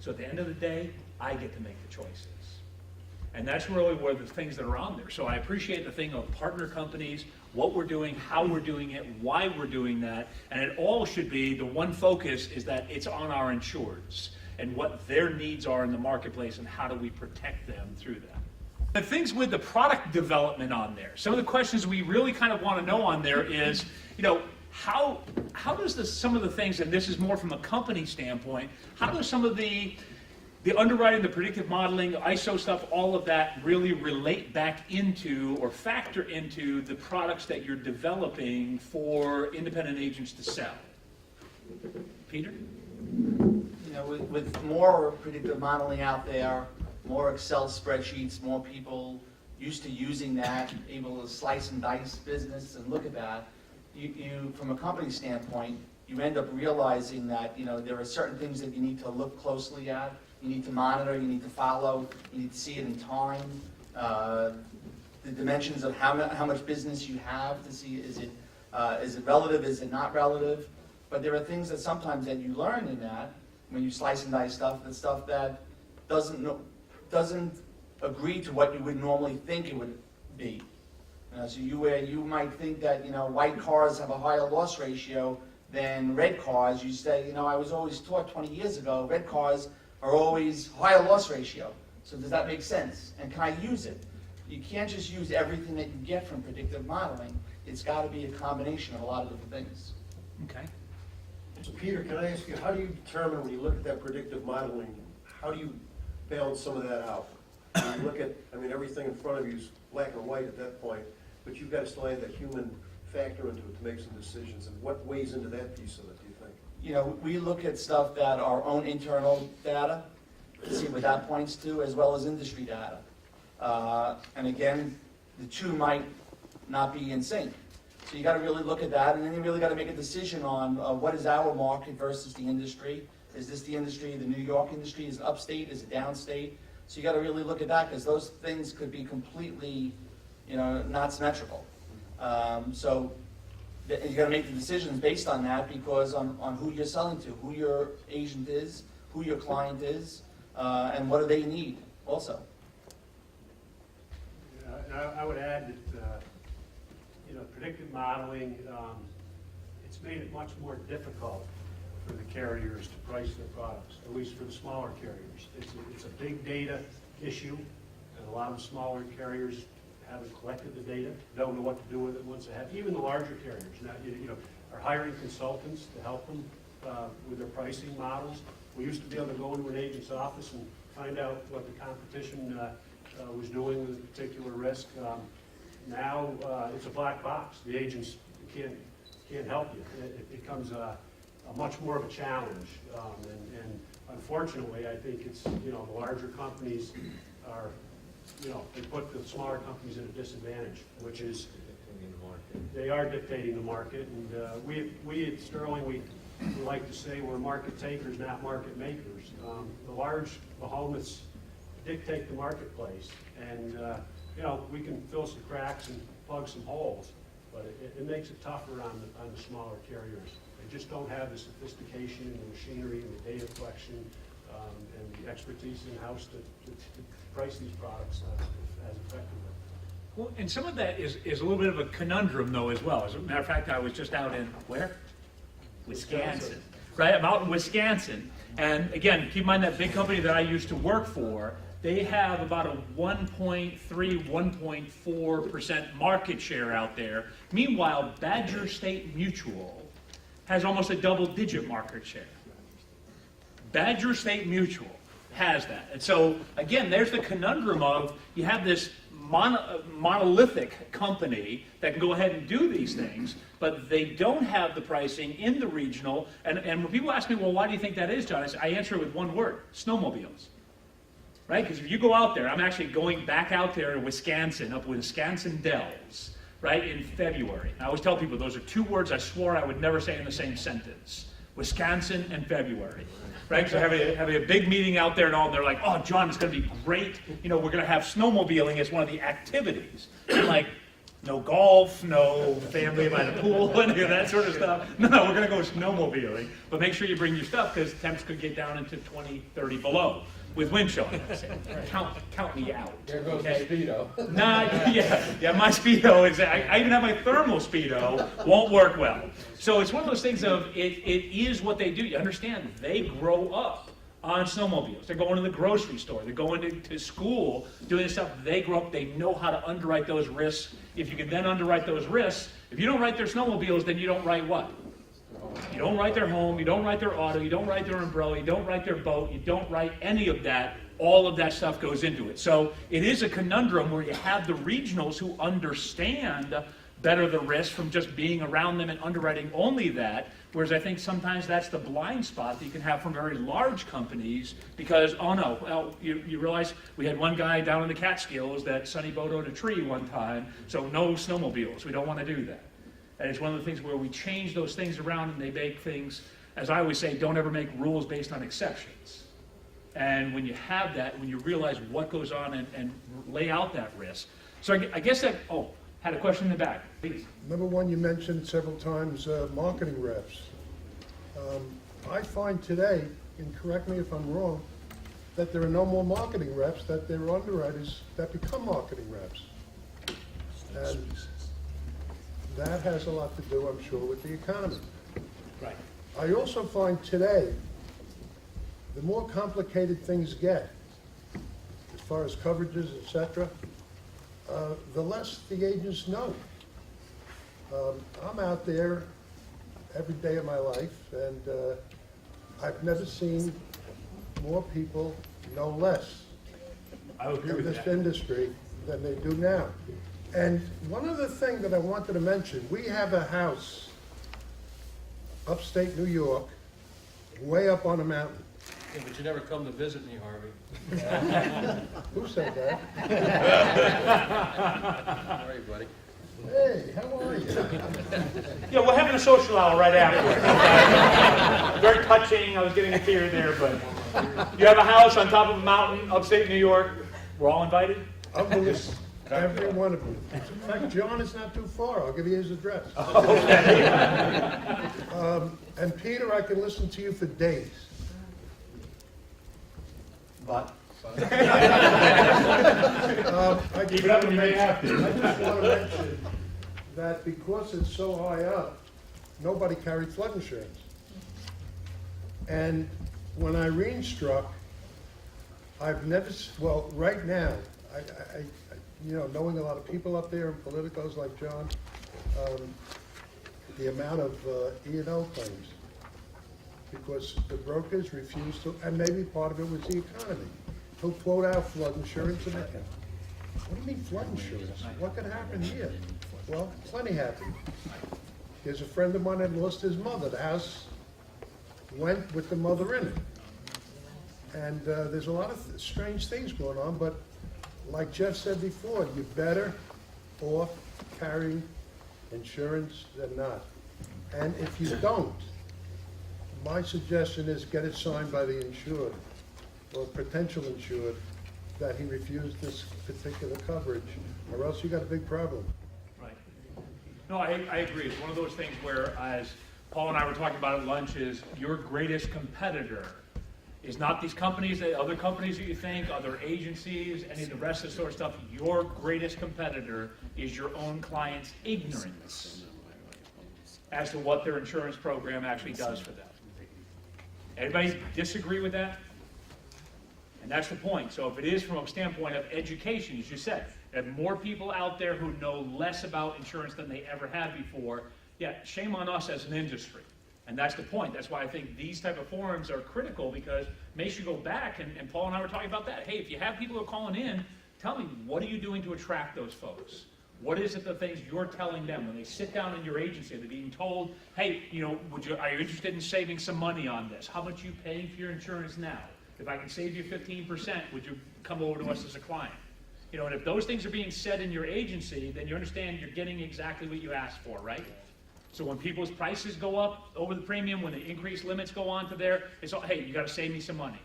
B: So at the end of the day, I get to make the choices. And that's really where the things that are on there. So I appreciate the thing of partner companies, what we're doing, how we're doing it, why we're doing that. And it all should be, the one focus is that it's on our insureds and what their needs are in the marketplace and how do we protect them through that. The things with the product development on there, some of the questions we really kind of want to know on there is, you know, how does some of the things, and this is more from a company standpoint, how do some of the the underwriting, the predictive modeling, ISO stuff, all of that really relate back into or factor into the products that you're developing for independent agents to sell. Peter?
I: You know, with more predictive modeling out there, more Excel spreadsheets, more people used to using that, able to slice and dice business and look at that, you from a company standpoint, you end up realizing that, you know, there are certain things that you need to look closely at, you need to monitor, you need to follow, you need to see it in time, the dimensions of how much business you have to see, is it relative, is it not relative? But there are things that sometimes that you learn in that, when you slice and dice stuff, the stuff that doesn't agree to what you would normally think it would be. So you might think that, you know, white cars have a higher loss ratio than red cars. You say, you know, I was always taught 20 years ago, red cars are always higher loss ratio. So does that make sense? And can I use it? You can't just use everything that you get from predictive modeling. It's got to be a combination of a lot of different things.
B: Okay.
C: So Peter, can I ask you, how do you determine when you look at that predictive modeling, how do you balance some of that out? You look at, I mean, everything in front of you is black or white at that point, but you've got to still add that human factor into it to make some decisions. And what weighs into that piece of it, do you think?
I: You know, we look at stuff that our own internal data, to see what that points to, as well as industry data. And again, the two might not be in sync. So you got to really look at that, and then you really got to make a decision on what is our market versus the industry. Is this the industry, the New York industry? Is it upstate? Is it downstate? So you got to really look at that, because those things could be completely, you know, not symmetrical. So you got to make the decisions based on that, because on who you're selling to, who your agent is, who your client is, and what do they need also.
G: And I would add that, you know, predictive modeling, it's made it much more difficult for the carriers to price their products, at least for the smaller carriers. It's a big data issue, and a lot of smaller carriers haven't collected the data, don't know what to do with it once they have. Even the larger carriers now, you know, are hiring consultants to help them with their pricing models. We used to be able to go into an agent's office and find out what the competition was doing with a particular risk. Now it's a black box. The agents can't help you. It becomes a much more of a challenge, and unfortunately, I think it's, you know, the larger companies are, you know, they put the smaller companies at a disadvantage, which is they are dictating the market. And we at Sterling, we like to say we're market takers, not market makers. The large behemoths dictate the marketplace, and you know, we can fill some cracks and plug some holes, but it makes it tougher on the smaller carriers. They just don't have the sophistication and the machinery and the data collection and the expertise in-house to price these products as effectively.
B: Well, and some of that is a little bit of a conundrum, though, as well. As a matter of fact, I was just out in, where? Wisconsin. Right, I'm out in Wisconsin. And again, keep in mind that big company that I used to work for, they have about a 1.3, 1.4% market share out there. Meanwhile, Badger State Mutual has almost a double-digit market share. Badger State Mutual has that. And so, again, there's the conundrum of you have this monolithic company that can go ahead and do these things, but they don't have the pricing in the regional. And when people ask me, well, why do you think that is, John? I answer it with one word: snowmobiles. Right? Because if you go out there, I'm actually going back out there to Wisconsin, up Wisconsin Dells, right, in February. I always tell people those are two words I swore I would never say in the same sentence: Wisconsin and February. Right? So having a big meeting out there and all, and they're like, oh, John, it's going to be great. You know, we're going to have snowmobiling as one of the activities. I'm like, no golf, no family by the pool, any of that sort of stuff. No, we're going to go snowmobiling. But make sure you bring your stuff, because temps could get down into 20, 30 below with wind chill. Count me out.
H: There goes
B: okay?
H: the Speedo.
B: Nah, yeah, my Speedo is, I even have my thermal Speedo, won't work well. So it's one of those things of, it is what they do. You understand, they grow up on snowmobiles. They're going to the grocery store. They're going to school, doing this stuff. They grow up, they know how to underwrite those risks. If you can then underwrite those risks, if you don't write their snowmobiles, then you don't write what? You don't write their home, you don't write their auto, you don't write their umbrella, you don't write their boat, you don't write any of that. All of that stuff goes into it. So it is a conundrum where you have the regionals who understand better the risk from just being around them and underwriting only that, whereas I think sometimes that's the blind spot that you can have from very large companies because, oh no, well, you realize we had one guy down in the Catskills that sunny boatoed a tree one time, so no snowmobiles, we don't want to do that. And it's one of the things where we change those things around and they make things, as I always say, don't ever make rules based on exceptions. And when you have that, when you realize what goes on and lay out that risk. So I guess that, had a question in the back, please.
J: Number one, you mentioned several times marketing reps. I find today, and correct me if I'm wrong, that there are no more marketing reps, that there are underwriters that become marketing reps. And that has a lot to do, I'm sure, with the economy.
B: Right.
J: I also find today, the more complicated things get, as far as coverages, et cetera, the less the agents know. I'm out there every day of my life, and I've never seen more people know less in this industry than they do now. And one other thing that I wanted to mention, we have a house upstate New York, way up on a mountain.
H: Yeah, but you never come to visit me, Harvey.
J: Who said that?
H: All right, buddy.
J: Hey, how are you?
B: Yeah, we're having a social hour right afterwards. Very touching, I was getting a tear there, but you have a house on top of a mountain, upstate New York. We're all invited?
J: Every one of you. In fact, John is not too far. I'll give you his address. And Peter, I can listen to you for days.
I: But
J: I just want to mention that because it's so high up, nobody carried flood insurance. And when Irene struck, I've never, well, right now, I knowing a lot of people up there and politicos like John, the amount of E&O claims, because the brokers refused to, and maybe part of it was the economy, who quote out flood insurance and that. What do you mean flood insurance? What could happen here? Well, plenty happened. There's a friend of mine that lost his mother. The house went with the mother in it. And there's a lot of strange things going on, but like Jeff said before, you're better off carrying insurance than not. And if you don't, my suggestion is get it signed by the insured or potential insured that he refused this particular coverage, or else you got a big problem.
B: Right. No, I agree. It's one of those things where, as Paul and I were talking about at lunch, is your greatest competitor is not these companies, other companies that you think, other agencies, any of the rest of the sort of stuff. Your greatest competitor is your own client's ignorance as to what their insurance program actually does for them. Anybody disagree with that? And that's the point. So if it is from a standpoint of education, as you said, there are more people out there who know less about insurance than they ever had before, yeah, shame on us as an industry. And that's the point. That's why I think these type of forums are critical, because it makes you go back, and Paul and I were talking about that. Hey, if you have people who are calling in, tell me, what are you doing to attract those folks? What is it the things you're telling them when they sit down in your agency? They're being told, hey, are you interested in saving some money on this? How much are you paying for your insurance now? If I can save you 15%, would you come over to us as a client? And if those things are being said in your agency, then you understand you're getting exactly what you asked for, right? So when people's prices go up over the premium, when the increased limits go on to there, it's all, hey, you got to save me some money.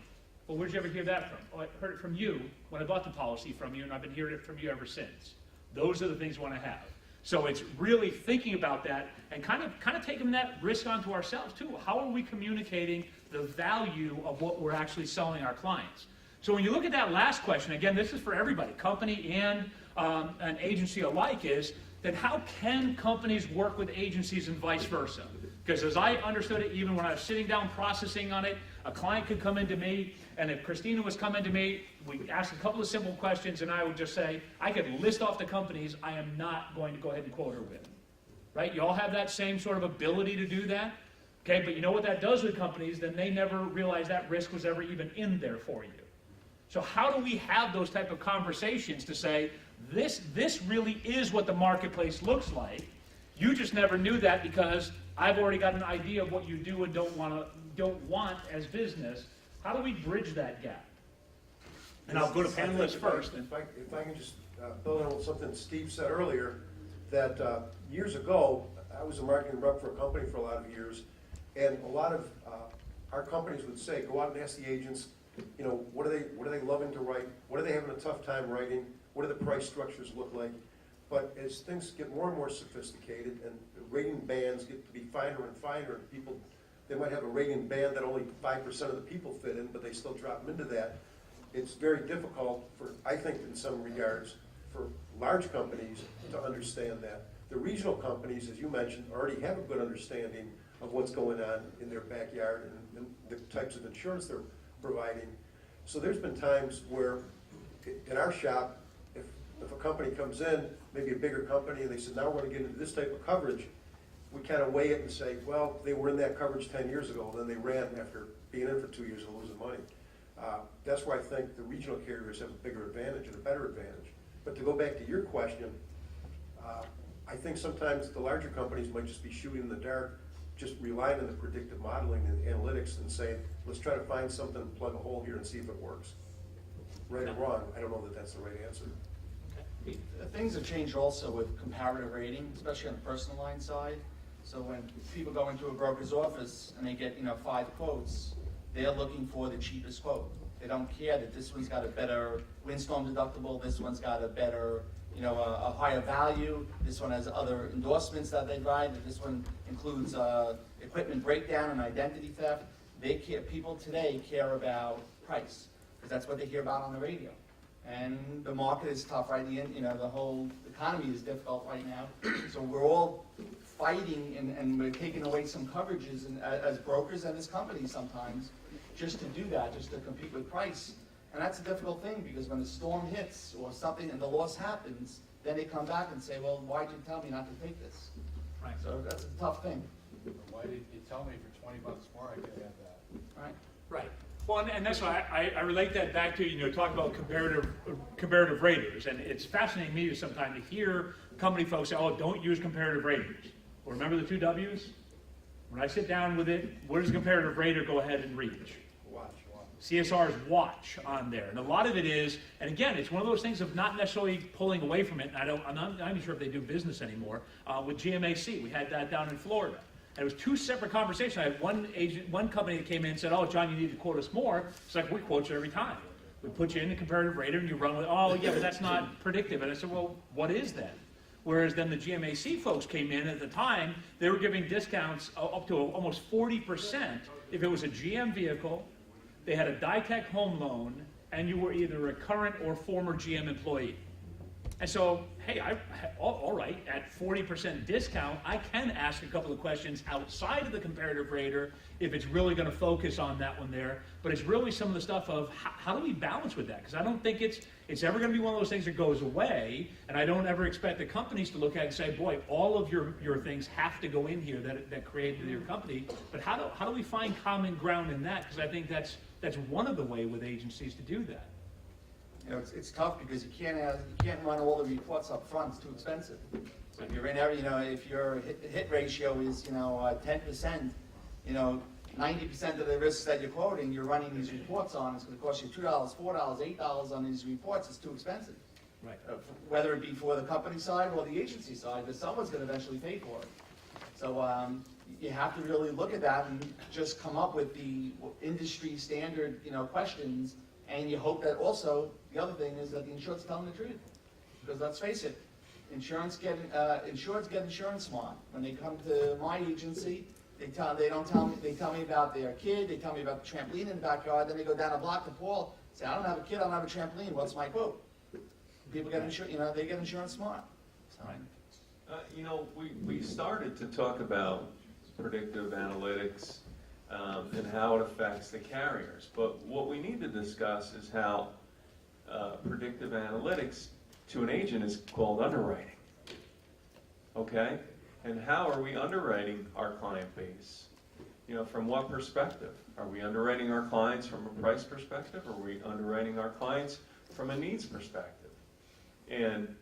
B: Well, where'd you ever hear that from? Oh, I heard it from you when I bought the policy from you, and I've been hearing it from you ever since. Those are the things we want to have. So it's really thinking about that and kind of taking that risk onto ourselves too. How are we communicating the value of what we're actually selling our clients? So when you look at that last question, again, this is for everybody, company and an agency alike, is that how can companies work with agencies and vice versa? Because as I understood it, even when I was sitting down processing on it, a client could come into me, and if Christina was coming to me, we asked a couple of simple questions, and I would just say, I could list off the companies I am not going to go ahead and quote her with. Right? You all have that same sort of ability to do that? Okay, but you know what that does with companies? Then they never realize that risk was ever even in there for you. So how do we have those type of conversations to say, this really is what the marketplace looks like? You just never knew that because I've already got an idea of what you do and don't want as business. How do we bridge that gap? And I'll go to panelists first.
C: If I can just build on something Steve said earlier, that years ago, I was a marketing rep for a company for a lot of years, and a lot of our companies would say, go out and ask the agents, you know, what are they loving to write? What are they having a tough time writing? What do the price structures look like? But as things get more and more sophisticated and rating bands get to be finer and finer, and people, they might have a rating band that only 5% of the people fit in, but they still drop them into that. It's very difficult for, I think in some regards, for large companies to understand that. The regional companies, as you mentioned, already have a good understanding of what's going on in their backyard and the types of insurance they're providing. So there's been times where in our shop, if a company comes in, maybe a bigger company, and they said, now we're going to get into this type of coverage, we kind of weigh it and say, well, they were in that coverage 10 years ago, then they ran after being in for 2 years and losing money. That's why I think the regional carriers have a bigger advantage and a better advantage. But to go back to your question, I think sometimes the larger companies might just be shooting in the dark, just relying on the predictive modeling and analytics and saying, let's try to find something, plug a hole here and see if it works. Right or wrong, I don't know that that's the right answer.
I: Things have changed also with comparative rating, especially on the personal line side. So when people go into a broker's office and they get, 5 quotes, they're looking for the cheapest quote. They don't care that this one's got a better windstorm deductible, this one's got a better, a higher value, this one has other endorsements that they write, that this one includes equipment breakdown and identity theft. People today care about price, because that's what they hear about on the radio. And the market is tough right now, the whole economy is difficult right now. So we're all fighting and we're taking away some coverages and, as brokers and as companies sometimes, just to do that, just to compete with price. And that's a difficult thing, because when the storm hits or something and the loss happens, then they come back and say, well, why'd you tell me not to take this?
B: Right.
I: So that's a tough thing.
E: Why did you tell me for $20 more I could have that?
I: Right.
B: Right. Well, and that's why I relate that back to, talk about comparative raters. And it's fascinating to me sometimes to hear company folks say, oh, don't use comparative raters. Well, remember the 2 W's? When I sit down with it, what does a comparative rater go ahead and reach?
C: Watch.
B: CSR's watch on there. And a lot of it is, and again, it's one of those things of not necessarily pulling away from it, and I'm not even sure if they do business anymore, with GMAC. We had that down in Florida. And it was 2 separate conversations. I had one company that came in and said, oh, John, you need to quote us more. It's like, we quote you every time. We put you in the comparative rater and you run with, oh, yeah, but that's not predictive. And I said, well, what is that? Whereas then the GMAC folks came in at the time, they were giving discounts up to almost 40% if it was a GM vehicle, they had a DITEC home loan, and you were either a current or former GM employee. And so, hey, all right, at 40% discount, I can ask a couple of questions outside of the comparative rater if it's really going to focus on that one there. But it's really some of the stuff of how do we balance with that? Because I don't think it's ever going to be one of those things that goes away. And I don't ever expect the companies to look at it and say, boy, all of your things have to go in here that created your company. But how do we find common ground in that? Because I think that's one of the way with agencies to do that.
I: It's tough because you can't run all the reports up front. It's too expensive. So if you're in every, if your hit ratio is 10%, 90% of the risks that you're quoting, you're running these reports on. It's going to cost you $2, $4, $8 on these reports. It's too expensive.
B: Right.
I: Whether it be for the company side or the agency side, but someone's going to eventually pay for it. So you have to really look at that and just come up with the industry standard, questions. And you hope that also, the other thing is that the insured's telling the truth. Because let's face it, insureds get insurance smart. When they come to my agency, they tell me about their kid, they tell me about the trampoline in the backyard, then they go down a block to Paul, say, I don't have a kid, I don't have a trampoline, what's my quote? People get they get insurance smart. So.
D: We started to talk about predictive analytics and how it affects the carriers. But what we need to discuss is how predictive analytics to an agent is called underwriting. Okay? And how are we underwriting our client base? From what perspective? Are we underwriting our clients from a price perspective, or are we underwriting our clients from a needs perspective? And,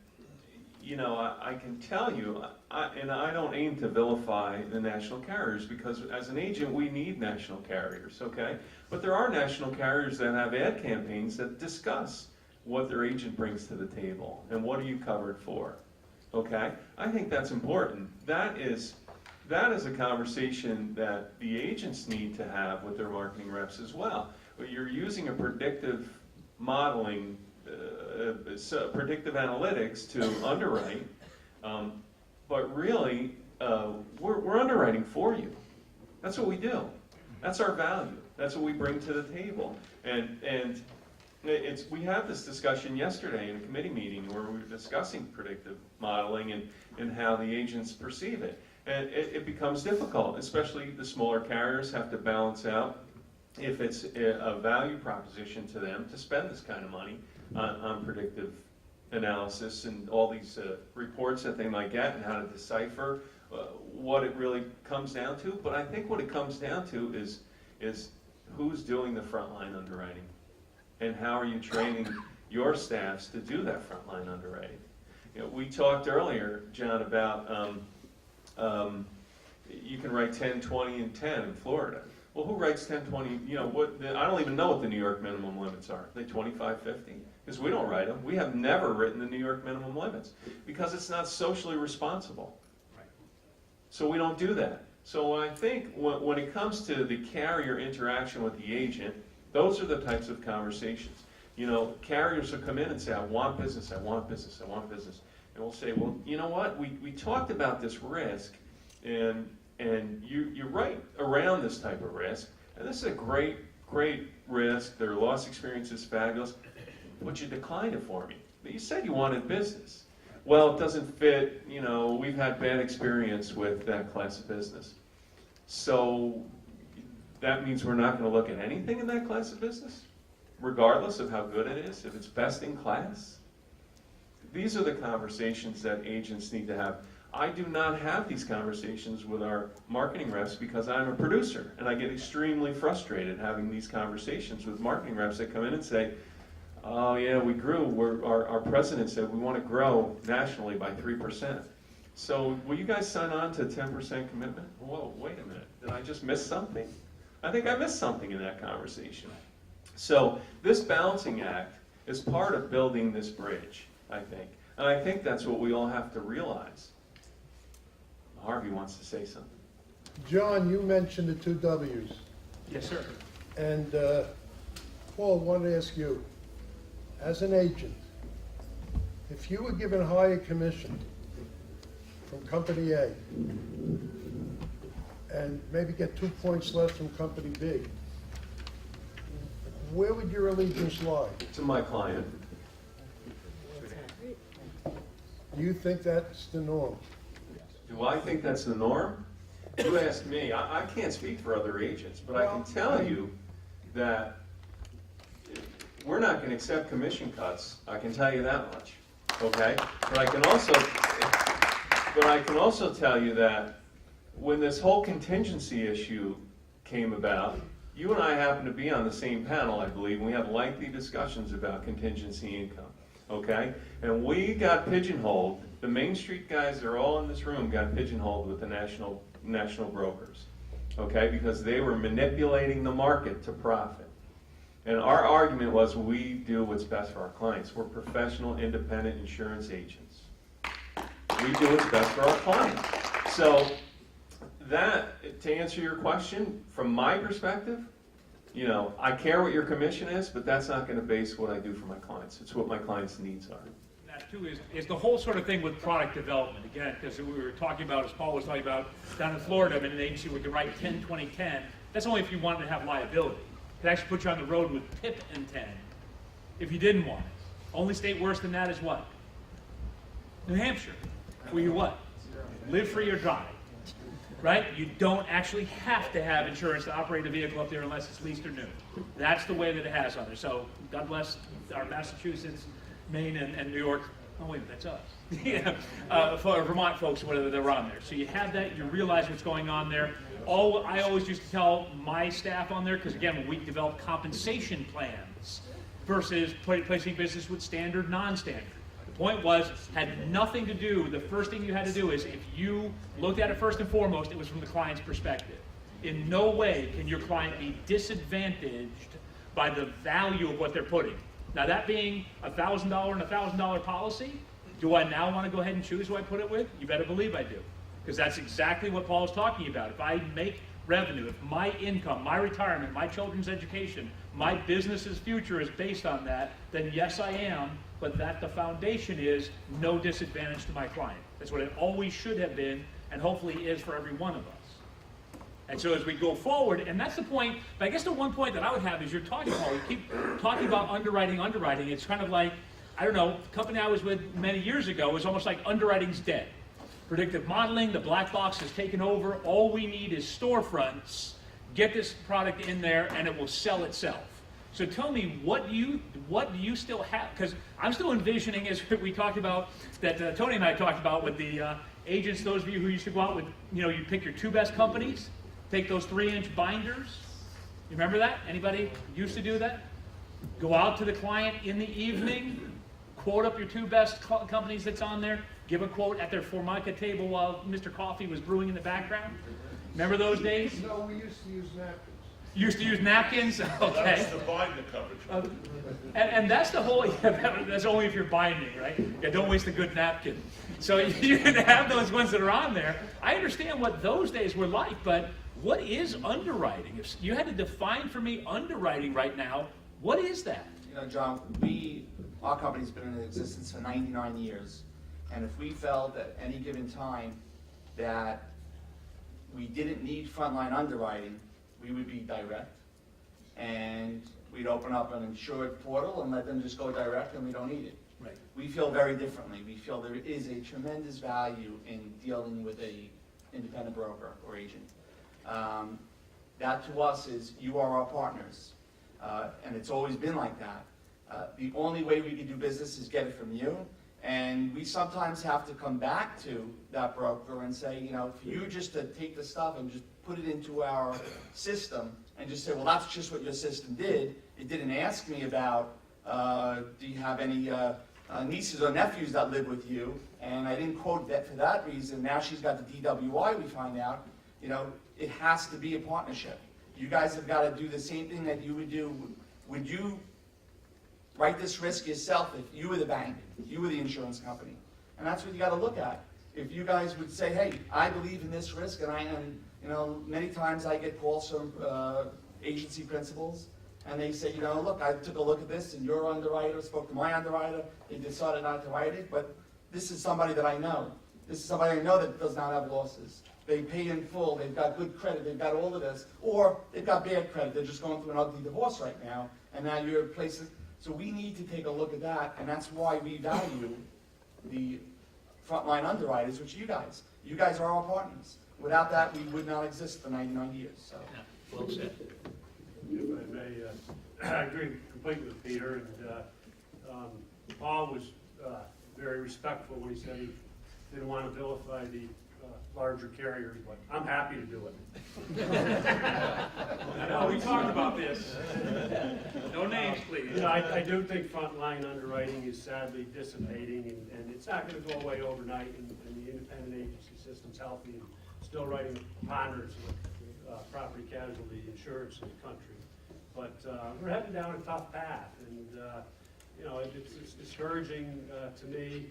D: I can tell you, and I don't aim to vilify the national carriers, because as an agent, we need national carriers, okay? But there are national carriers that have ad campaigns that discuss what their agent brings to the table, and what are you covered for, okay? I think that's important. That is a conversation that the agents need to have with their marketing reps as well. But you're using a predictive modeling, predictive analytics to underwrite, but really, we're underwriting for you. That's what we do. That's our value. That's what we bring to the table. And we had this discussion yesterday in a committee meeting where we were discussing predictive modeling and how the agents perceive it. And it becomes difficult, especially the smaller carriers have to balance out if it's a value proposition to them to spend this kind of money on predictive analysis and all these reports that they might get, and how to decipher what it really comes down to. But I think what it comes down to is who's doing the frontline underwriting, and how are you training your staffs to do that frontline underwriting. We talked earlier, John, about you can write 10, 20, and 10 in Florida. Well, who writes 10, 20, I don't even know what the New York minimum limits are. Are they 25, 50? Because we don't write them. We have never written the New York minimum limits, because it's not socially responsible.
B: Right.
D: So we don't do that. So I think when it comes to the carrier interaction with the agent, those are the types of conversations. Carriers will come in and say, I want business, I want business, I want business. And we'll say, well, you know what, we talked about this risk, and you're right around this type of risk, and this is a great risk, their loss experience is fabulous, but you declined it for me. But you said you wanted business. Well, it doesn't fit, we've had bad experience with that class of business. So that means we're not going to look at anything in that class of business, regardless of how good it is, if it's best in class. These are the conversations that agents need to have. I do not have these conversations with our marketing reps because I'm a producer, and I get extremely frustrated having these conversations with marketing reps that come in and say, oh yeah, we grew, our president said we want to grow nationally by 3%. So will you guys sign on to a 10% commitment? Whoa, wait a minute, did I just miss something? I think I missed something in that conversation. So this balancing act is part of building this bridge, I think. And I think that's what we all have to realize. Harvey wants to say something.
J: John, you mentioned the 2 W's.
B: Yes, sir.
J: And Paul, I wanted to ask you, as an agent, if you were given a higher commission from company A and maybe get 2 points less from company B, where would your allegiance lie?
D: To my client.
J: Do you think that's the norm?
D: Do I think that's the norm? You asked me. I can't speak for other agents, but I can tell you that we're not going to accept commission cuts. I can tell you that much. Okay? But I can also tell you that when this whole contingency issue came about, you and I happened to be on the same panel, I believe, and we had lengthy discussions about contingency income. Okay? And we got pigeonholed. The Main Street guys that are all in this room got pigeonholed with the national brokers. Okay? Because they were manipulating the market to profit. And our argument was we do what's best for our clients. We're professional, independent insurance agents. We do what's best for our clients. So that, to answer your question, from my perspective, I care what your commission is, but that's not going to base what I do for my clients. It's what my clients' needs are.
B: That too is the whole sort of thing with product development, again, because we were talking about, as Paul was talking about, down in Florida, I'm in an agency where you can write 10, 20, 10. That's only if you wanted to have liability. It could actually put you on the road with PIP and 10 if you didn't want it. Only state worse than that is what? New Hampshire, where you what? Live free or die. Right? You don't actually have to have insurance to operate a vehicle up there unless it's leased or new. That's the way that it has on there. So God bless our Massachusetts, Maine, and New York. Oh wait, that's us. Yeah, for Vermont folks, whether they're on there. So you have that. You realize what's going on there. I always used to tell my staff on there, because again, when we develop compensation plans versus placing business with standard, non-standard. The point was, had nothing to do, the first thing you had to do is, if you looked at it first and foremost, it was from the client's perspective. In no way can your client be disadvantaged by the value of what they're putting. Now that being $1,000 and $1,000 policy, do I now want to go ahead and choose who I put it with? You better believe I do. Because that's exactly what Paul's talking about. If I make revenue, if my income, my retirement, my children's education, my business's future is based on that, then yes, I am, but that the foundation is no disadvantage to my client. That's what it always should have been, and hopefully is for every one of us. And so as we go forward, and that's the point, but I guess the one point that I would have is you're talking, Paul, you keep talking about underwriting. It's kind of like, I don't know, the company I was with many years ago was almost like underwriting's dead. Predictive modeling, the black box has taken over. All we need is storefronts. Get this product in there, and it will sell itself. So tell me, what do you still have? Because I'm still envisioning, as we talked about, that Tony and I talked about with the agents. Those of you who used to go out with, you pick your 2 best companies, take those 3-inch binders. You remember that? Anybody used to do that? Go out to the client in the evening, quote up your 2 best companies that's on there. Give a quote at their Formica table while Mr. Coffee was brewing in the background. Remember those days?
J: No, we used to use napkins.
B: You used to use napkins? Okay.
A: That's the binder coverage.
B: And that's the whole, that's only if you're binding, right? Yeah, don't waste a good napkin. So you can have those ones that are on there. I understand what those days were like, but what is underwriting? If you had to define for me underwriting right now, what is that?
I: John, our company's been in existence for 99 years. And if we felt at any given time that we didn't need frontline underwriting, we would be direct. And we'd open up an insured portal and let them just go direct, and we don't need it.
B: Right.
I: We feel very differently. We feel there is a tremendous value in dealing with a independent broker or agent. That to us is, you are our partners. And it's always been like that. The only way we can do business is get it from you. And we sometimes have to come back to that broker and say, for you just to take the stuff and just put it into our system and just say, well, that's just what your system did. It didn't ask me about, do you have any nieces or nephews that live with you? And I didn't quote that for that reason. Now she's got the DWI, we find out. It has to be a partnership. You guys have got to do the same thing that you would do. Would you write this risk yourself if you were the bank, if you were the insurance company? And that's what you got to look at. If you guys would say, hey, I believe in this risk, and many times I get calls from agency principals, and they say, look, I took a look at this, and your underwriter spoke to my underwriter, they decided not to write it, but this is somebody that I know. This is somebody I know that does not have losses. They pay in full, they've got good credit, they've got all of this, or they've got bad credit, they're just going through an ugly divorce right now, and now you're placing. So we need to take a look at that, and that's why we value the frontline underwriters, which are you guys. You guys are our partners. Without that, we would not exist for 99 years. So.
B: Yeah, well said.
G: If I may, I agree completely with Peter, and Paul was very respectful when he said he didn't want to vilify the larger carriers, but I'm happy to do it.
B: I know, we talked about this. No names, please.
G: I do think frontline underwriting is sadly dissipating, and it's not going to go away overnight, and the independent agency system's healthy and still writing ponderous property casualty insurance in the country. But we're heading down a tough path, and it's discouraging to me.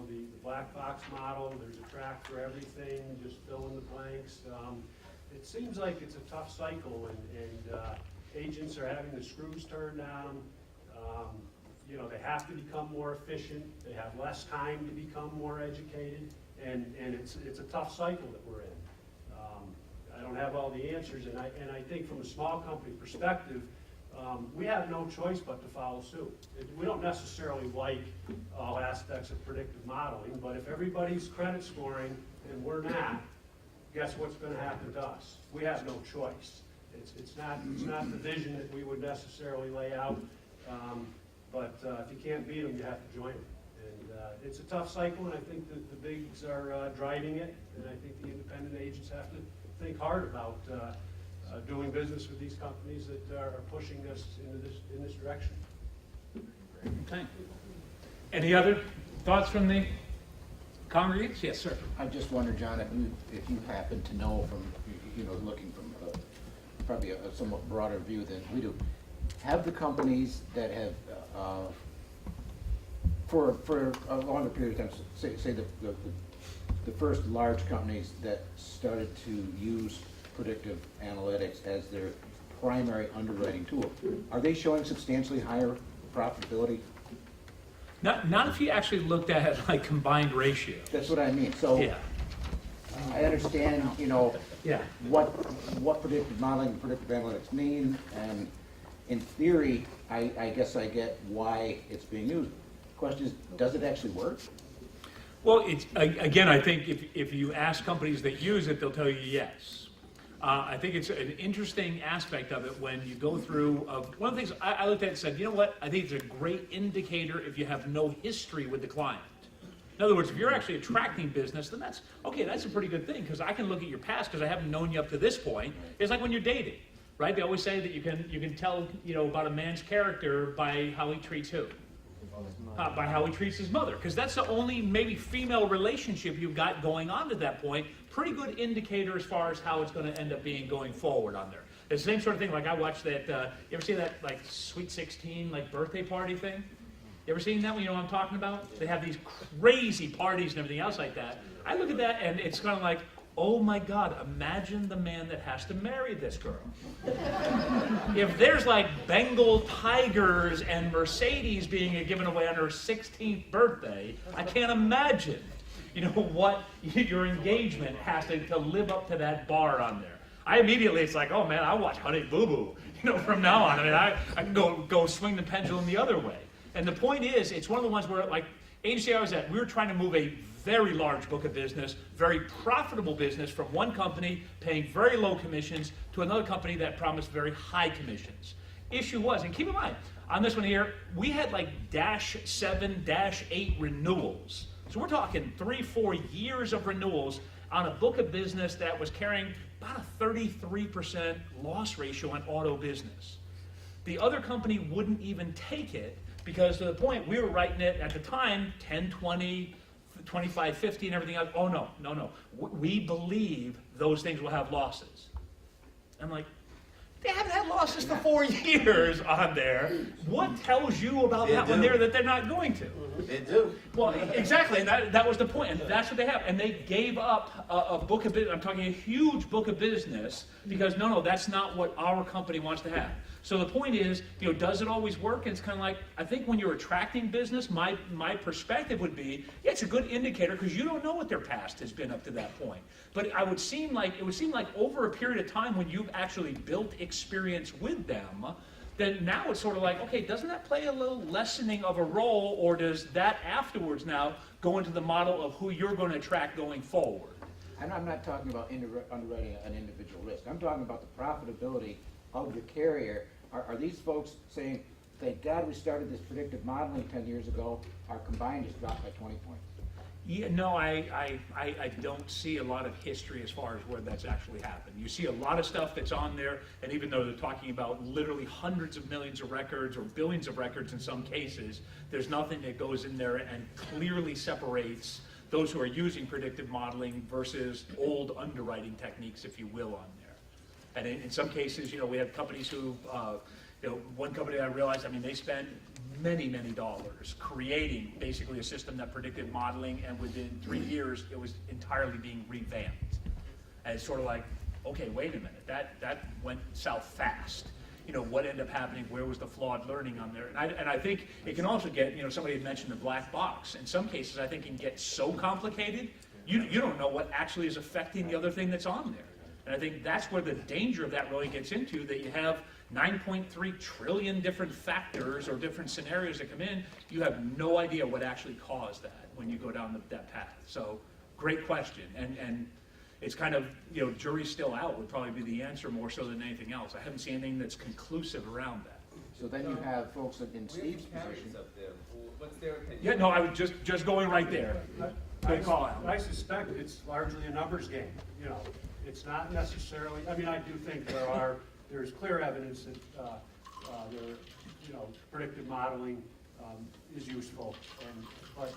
G: The black box model, there's a track for everything, just fill in the blanks. It seems like it's a tough cycle, and agents are having the screws turned on them. They have to become more efficient, they have less time to become more educated, and it's a tough cycle that we're in. I don't have all the answers, and I think from a small company perspective, we have no choice but to follow suit. We don't necessarily like all aspects of predictive modeling, but if everybody's credit scoring and we're not, guess what's going to happen to us? We have no choice. It's not the vision that we would necessarily lay out, but if you can't beat them, you have to join them. And it's a tough cycle, and I think that the bigs are driving it, and I think the independent agents have to think hard about doing business with these companies that are pushing us in this direction.
B: Okay. Any other thoughts from the congregants? Yes, sir.
K: I just wonder, John, if you happen to know from, looking from probably a somewhat broader view than we do, have the companies that have, for a longer period of time, say the first large companies that started to use predictive analytics as their primary underwriting tool, are they showing substantially higher profitability?
B: Not if you actually looked at like combined ratio.
K: That's what I mean. So
B: Yeah.
K: I understand,
B: Yeah.
K: what predictive modeling and predictive analytics mean, and in theory, I guess I get why it's being used. The question is, does it actually work?
B: Well, again, I think if you ask companies that use it, they'll tell you yes. I think it's an interesting aspect of it when you go through. One of the things I looked at and said, you know what? I think it's a great indicator if you have no history with the client. In other words, if you're actually attracting business, then that's a pretty good thing, because I can look at your past because I haven't known you up to this point. It's like when you're dating, right? They always say that you can tell about a man's character by how he treats who? By how he treats his mother, because that's the only maybe female relationship you've got going on at that point. Pretty good indicator as far as how it's going to end up being going forward on there. It's the same sort of thing. Like I watched that. You ever see that like Sweet 16 like birthday party thing? You ever seen that one? You know what I'm talking about? They have these crazy parties and everything else like that. I look at that and it's kind of like, oh my God, imagine the man that has to marry this girl. If there's like Bengal tigers and Mercedes being given away on her 16th birthday, I can't imagine, what your engagement has to live up to that bar on there. It's like, oh man, I watch Honey Boo Boo, from now on. I mean, I can go swing the pendulum the other way. And the point is, it's one of the ones where, like, agency I was at, we were trying to move a very large book of business, very profitable business from one company paying very low commissions to another company that promised very high commissions. Issue was, and keep in mind, on this one here, we had like -7, -8 renewals. So we're talking 3-4 years of renewals on a book of business that was carrying about a 33% loss ratio on auto business. The other company wouldn't even take it, because to the point we were writing it at the time, 10, 20, 25, 50 and everything else. Oh no. We believe those things will have losses. I'm like, they haven't had losses for 4 years on there. What tells you about that one there that they're not going to?
I: They do.
B: Well, exactly, and that was the point, and that's what they have. And they gave up a book of business. I'm talking a huge book of business, because no, that's not what our company wants to have. So the point is, does it always work? And it's kind of like, I think when you're attracting business, my perspective would be, yeah, it's a good indicator, because you don't know what their past has been up to that point. But it would seem like over a period of time when you've actually built experience with them, then now it's sort of like, okay, doesn't that play a little lessening of a role, or does that afterwards now go into the model of who you're going to attract going forward?
K: And I'm not talking about underwriting an individual risk. I'm talking about the profitability of the carrier. Are these folks saying, thank God we started this predictive modeling 10 years ago, our combined just dropped by 20 points?
B: Yeah, no, I don't see a lot of history as far as where that's actually happened. You see a lot of stuff that's on there, and even though they're talking about literally hundreds of millions of records or billions of records in some cases, there's nothing that goes in there and clearly separates those who are using predictive modeling versus old underwriting techniques, if you will, on there. And in some cases, we have companies who, one company I realized, they spent many dollars creating basically a system that predicted modeling, and within 3 years, it was entirely being revamped. And it's sort of like, okay, wait a minute, that went south fast. What ended up happening? Where was the flawed learning on there? And I think it can also get, somebody had mentioned the black box. In some cases, I think it can get so complicated, you don't know what actually is affecting the other thing that's on there. And I think that's where the danger of that really gets into, that you have 9.3 trillion different factors or different scenarios that come in. You have no idea what actually caused that when you go down that path. So, great question. And it's kind of, jury's still out would probably be the answer more so than anything else. I haven't seen anything that's conclusive around that.
K: So then you have folks in Steve's position.
L: Up there. What's their opinion?
B: Yeah, no, I was just going right there. Good call, Alan.
G: I suspect it's largely a numbers game. It's not necessarily, I mean, I do think there's clear evidence that predictive modeling is useful. But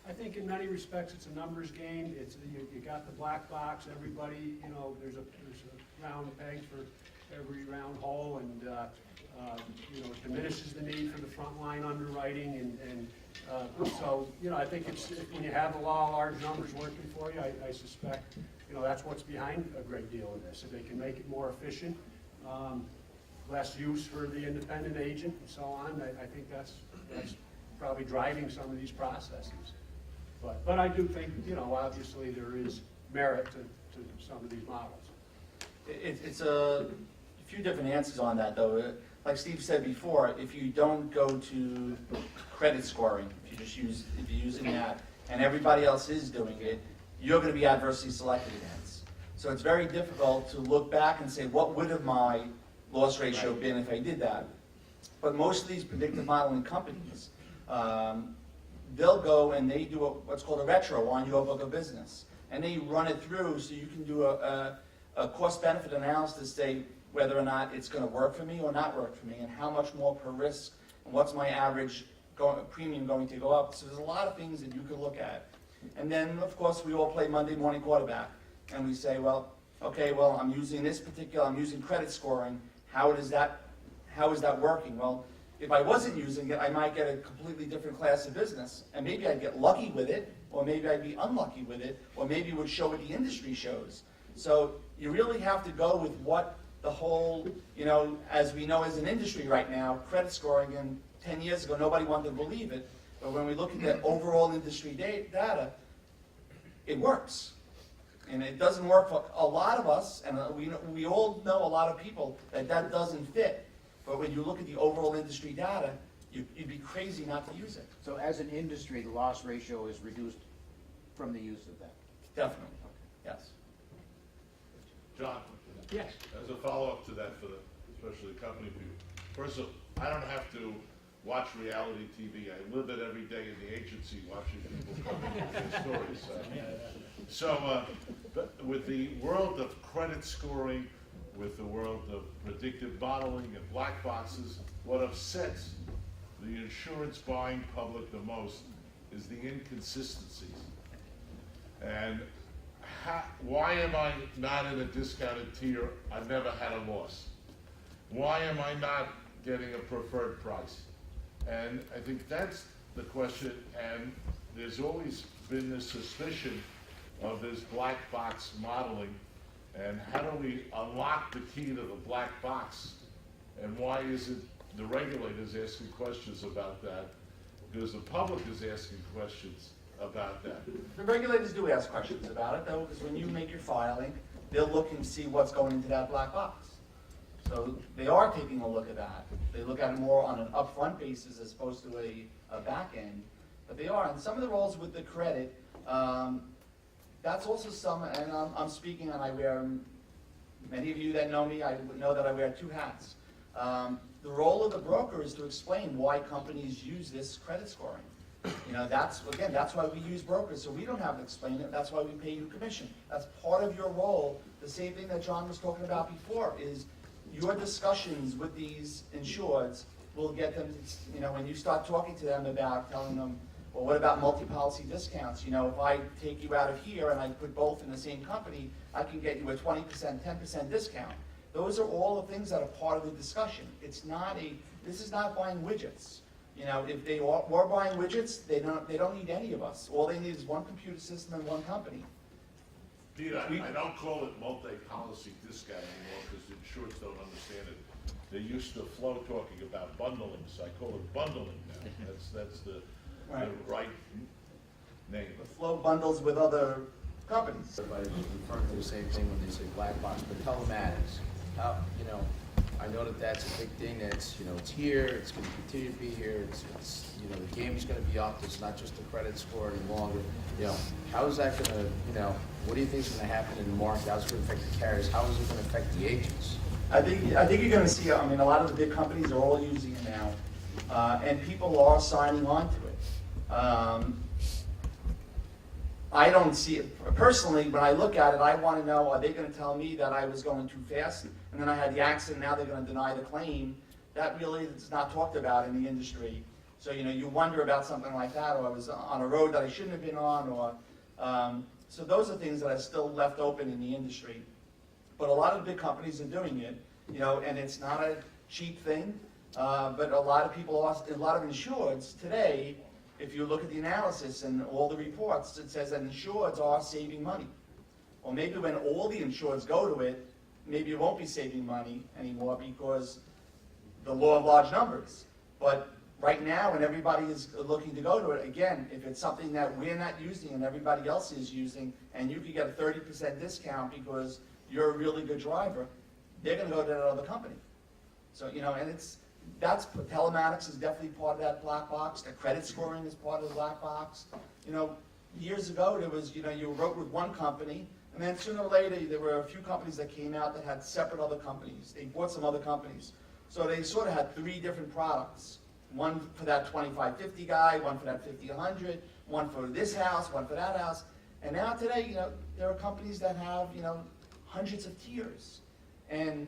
G: I think in many respects, it's a numbers game. You got the black box, everybody, there's a round peg for every round hole, and it diminishes the need for the frontline underwriting, and so, I think when you have a law of large numbers working for you, I suspect, that's what's behind a great deal of this. If they can make it more efficient, less use for the independent agent and so on, I think that's probably driving some of these processes. But I do think, obviously there is merit to some of these models.
I: It's a few different answers on that, though. Like Steve said before, if you don't go to credit scoring, if you're using that, and everybody else is doing it, you're going to be adversely selected against. So it's very difficult to look back and say, what would have my loss ratio been if I did that? But most of these predictive modeling companies, they'll go and they do what's called a retro on your book of business. And they run it through so you can do a cost-benefit analysis to say whether or not it's going to work for me or not work for me, and how much more per risk, and what's my average premium going to go up. So there's a lot of things that you could look at. And then, of course, we all play Monday morning quarterback. And we say, well, okay, I'm using credit scoring. How is that working? Well, if I wasn't using it, I might get a completely different class of business. And maybe I'd get lucky with it, or maybe I'd be unlucky with it, or maybe it would show what the industry shows. So you really have to go with what the whole, as we know as an industry right now, credit scoring, and 10 years ago, nobody wanted to believe it. But when we look at the overall industry data, it works. And it doesn't work for a lot of us, and we all know a lot of people that doesn't fit. But when you look at the overall industry data, you'd be crazy not to use it.
K: So as an industry, the loss ratio is reduced from the use of that?
I: Definitely, yes.
L: John?
B: Yes.
L: As a follow-up to that, especially the company view. First of all, I don't have to watch reality TV. I live it every day in the agency, watching people come up with their stories. But with the world of credit scoring, with the world of predictive modeling and black boxes, what upsets the insurance buying public the most is the inconsistencies. And why am I not in a discounted tier? I've never had a loss. Why am I not getting a preferred price? And I think that's the question, and there's always been this suspicion of this black box modeling, and how do we unlock the key to the black box? And why isn't the regulators asking questions about that? Because the public is asking questions about that.
I: The regulators do ask questions about it, though, because when you make your filing, they'll look and see what's going into that black box. So they are taking a look at that. They look at it more on an upfront basis as opposed to a back end. But they are. And some of the roles with the credit, that's also some, and I'm speaking, and I wear, many of you that know me, I know that I wear two hats. The role of the broker is to explain why companies use this credit scoring. That's why we use brokers, so we don't have to explain it. That's why we pay you commission. That's part of your role. The same thing that John was talking about before is your discussions with these insureds will get them to, when you start talking to them about telling them, well, what about multi-policy discounts? If I take you out of here and I put both in the same company, I can get you a 20%, 10% discount. Those are all the things that are part of the discussion. This is not buying widgets. If they were buying widgets, they don't need any of us. All they need is one computer system and one company.
L: Pete, I don't call it multi-policy discount anymore because the insureds don't understand it. They used to flow talking about bundling, so I call it bundling now. That's the right name.
I: The flow bundles with other companies.
E: Everybody's referring to the same thing when they say black box, but telematics, I know that that's a big thing. That's it's here. It's going to continue to be here. It's the game is going to be up. It's not just a credit score any longer. How is that going to what do you think is going to happen in the market? How's it going to affect the carriers? How is it going to affect the agents?
I: I think you're going to see. A lot of the big companies are all using it now, and people are signing on to it. I don't see it, personally, when I look at it, I want to know, are they going to tell me that I was going too fast, and then I had the accident, now they're going to deny the claim? That really is not talked about in the industry. So, you wonder about something like that, or I was on a road that I shouldn't have been on, or, so those are things that are still left open in the industry. But a lot of big companies are doing it, and it's not a cheap thing, but a lot of people, a lot of insureds today, if you look at the analysis and all the reports, it says that insureds are saving money. Well, maybe when all the insureds go to it, maybe it won't be saving money anymore because the law of large numbers. But right now, when everybody is looking to go to it, again, if it's something that we're not using and everybody else is using, and you could get a 30% discount because you're a really good driver, they're going to go to that other company. So, and telematics is definitely part of that black box. The credit scoring is part of the black box. Years ago, there was, you wrote with one company, and then sooner or later, there were a few companies that came out that had separate other companies. They bought some other companies. So they sort of had 3 different products. One for that 25-50 guy, one for that 50-100, one for this house, one for that house. And now today, there are companies that have, hundreds of tiers. And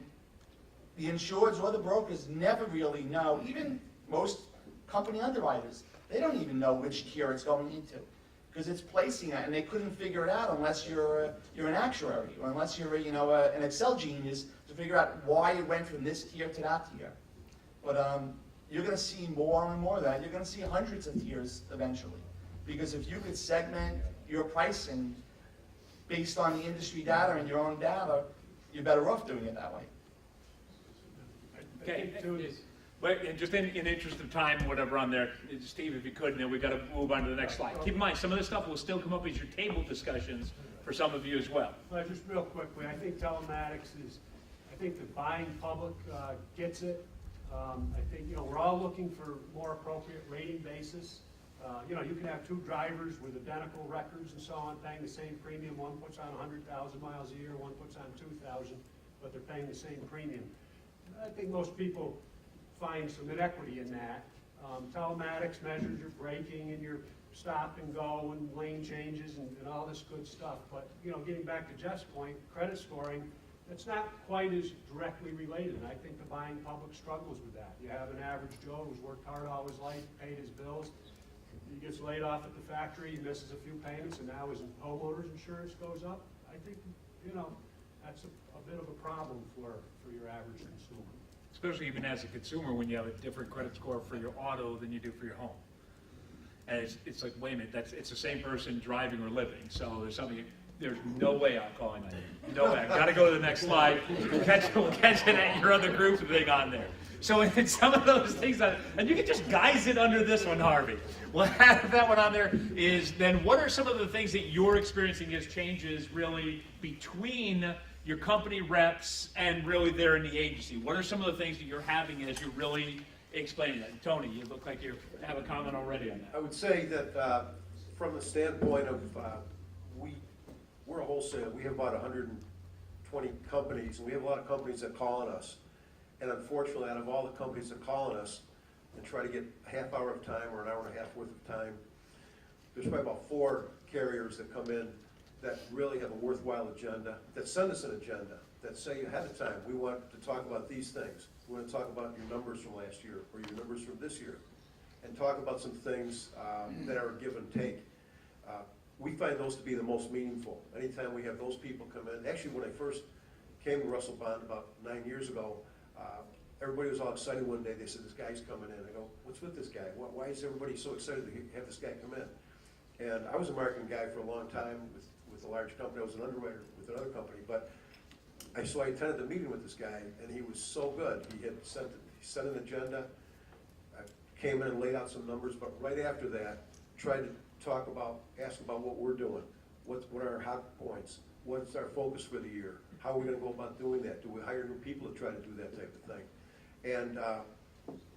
I: the insureds or the brokers never really know, even most company underwriters, they don't even know which tier it's going into because it's placing it, and they couldn't figure it out unless you're an actuary or unless you're an Excel genius to figure out why it went from this tier to that tier. But you're going to see more and more of that. You're going to see hundreds of tiers eventually, because if you could segment your pricing based on the industry data and your own data, you're better off doing it that way.
B: Okay, but just in interest of time, whatever on there, Steve, if you could, and then we've got to move on to the next slide. Keep in mind, some of this stuff will still come up as your table discussions for some of you as well.
G: Well, just real quickly, I think telematics I think the buying public gets it. I think, we're all looking for more appropriate rating basis. You can have 2 drivers with identical records and so on, paying the same premium. One puts on 100,000 miles a year, one puts on 2,000, but they're paying the same premium. I think most people find some inequity in that. Telematics measures your braking and your stop and go and lane changes and all this good stuff. But, getting back to Jeff's point, credit scoring, it's not quite as directly related. And I think the buying public struggles with that. You have an average Joe who's worked hard all his life, paid his bills. He gets laid off at the factory, he misses a few payments, and now his homeowner's insurance goes up. I think, that's a bit of a problem for your average consumer.
B: Especially even as a consumer when you have a different credit score for your auto than you do for your home. And it's like, wait a minute, it's the same person driving or living. So there's no way I'm calling on you. No way. I've got to go to the next slide. We'll catch it at your other group thing on there. So in some of those things, and you can just guise it under this one, Harvey. We'll have that one on there. Is then what are some of the things that you're experiencing as changes really between your company reps and really there in the agency? What are some of the things that you're having as you're really explaining that? Tony, you look like you have a comment already on that.
C: I would say that from the standpoint of we're a wholesaler. We have about 120 companies, and we have a lot of companies that call on us. And unfortunately, out of all the companies that call on us and try to get a half hour of time or an hour and a half worth of time, there's probably about 4 carriers that come in that really have a worthwhile agenda, that send us an agenda, that say ahead of time, we want to talk about these things. We want to talk about your numbers from last year or your numbers from this year, and talk about some things that are give and take. We find those to be the most meaningful. Anytime we have those people come in, actually when I first came to Russell Bond about 9 years ago, everybody was all excited one day. They said, this guy's coming in. I go, what's with this guy? Why is everybody so excited to have this guy come in? And I was a marketing guy for a long time with a large company. I was an underwriter with another company, but so I attended the meeting with this guy, and he was so good. He sent an agenda, I came in and laid out some numbers, but right after that, tried to ask about what we're doing, what are our hot points, what's our focus for the year, how are we going to go about doing that? Do we hire new people to try to do that type of thing? And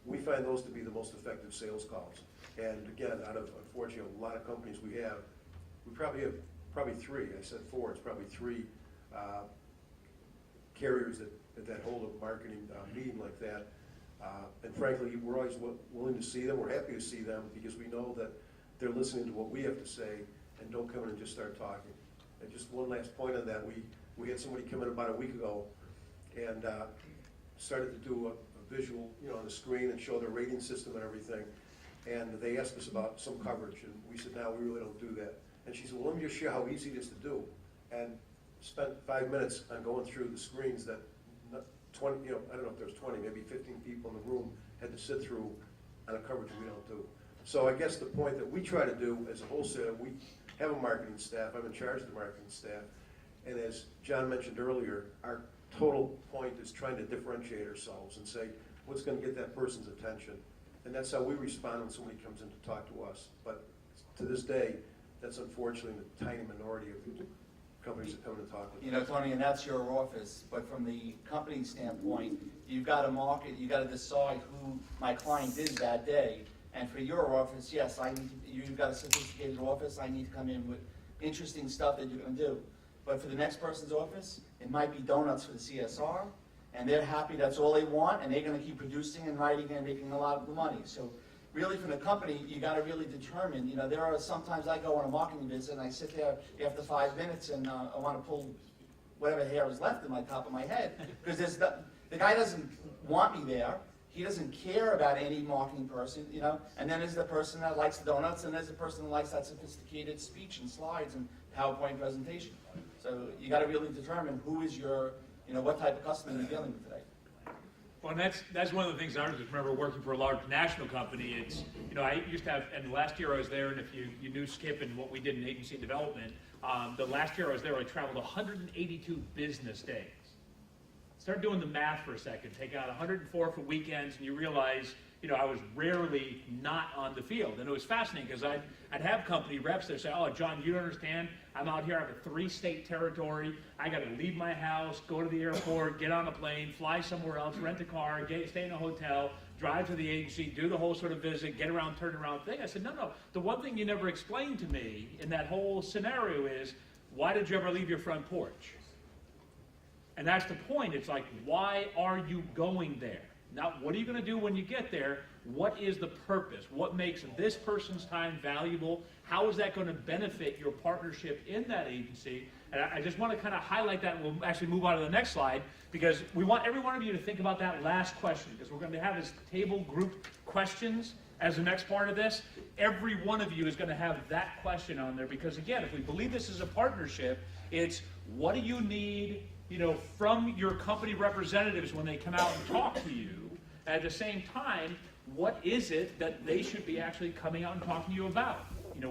C: we find those to be the most effective sales calls. And again, out of, unfortunately, a lot of companies we probably have 3. I said 4. It's probably 3 carriers that hold a marketing meeting like that. And frankly, we're always willing to see them. We're happy to see them because we know that they're listening to what we have to say, and don't come in and just start talking. And just one last point on that, we had somebody come in about a week ago and started to do a visual, on the screen and show their rating system and everything. And they asked us about some coverage, and we said, no, we really don't do that. And she said, well, let me just share how easy it is to do. And spent 5 minutes on going through the screens that 20, I don't know if there was 20, maybe 15 people in the room had to sit through on a coverage we don't do. So I guess the point that we try to do as a wholesaler, we have a marketing staff. I'm in charge of the marketing staff. And as John mentioned earlier, our total point is trying to differentiate ourselves and say, what's going to get that person's attention? And that's how we respond when somebody comes in to talk to us. But to this day, that's unfortunately the tiny minority of companies that come in to talk with us.
I: Tony, and that's your office, but from the company standpoint, you've got to market, you've got to decide who my client is that day. And for your office, yes, you've got a sophisticated office, I need to come in with interesting stuff that you're going to do. But for the next person's office, it might be donuts for the CSR, and they're happy, that's all they want, and they're going to keep producing and writing and making a lot of money. So really from the company, you got to really determine, there are sometimes I go on a marketing visit and I sit there after 5 minutes and I want to pull whatever hair is left in my top of my head. Because the guy doesn't want me there. He doesn't care about any marketing person, and then there's the person that likes the donuts, and there's the person that likes that sophisticated speech and slides and PowerPoint presentation. So you got to really determine who is your, what type of customer you're dealing with today.
B: Well, and that's one of the things I just remember working for a large national company. It's, I used to have, and last year I was there, and if you knew Skip and what we did in agency development, the last year I was there, I traveled 182 business days. Start doing the math for a second. Take out 104 for weekends, and you realize, I was rarely not on the field. And it was fascinating because I'd have company reps that say, oh, John, you don't understand. I'm out here. I have a 3-state territory. I got to leave my house, go to the airport, get on a plane, fly somewhere else, rent a car, stay in a hotel, drive to the agency, do the whole sort of visit, get around, turn around thing. I said, no. The one thing you never explained to me in that whole scenario is, why did you ever leave your front porch? And that's the point. It's like, why are you going there? Not what are you going to do when you get there? What is the purpose? What makes this person's time valuable? How is that going to benefit your partnership in that agency? And I just want to kind of highlight that, and we'll actually move on to the next slide, because we want every one of you to think about that last question, because we're going to have this table group questions as the next part of this. Every one of you is going to have that question on there, because again, if we believe this is a partnership, it's what do you need, from your company representatives when they come out and talk to you. At the same time, what is it that they should be actually coming out and talking to you about?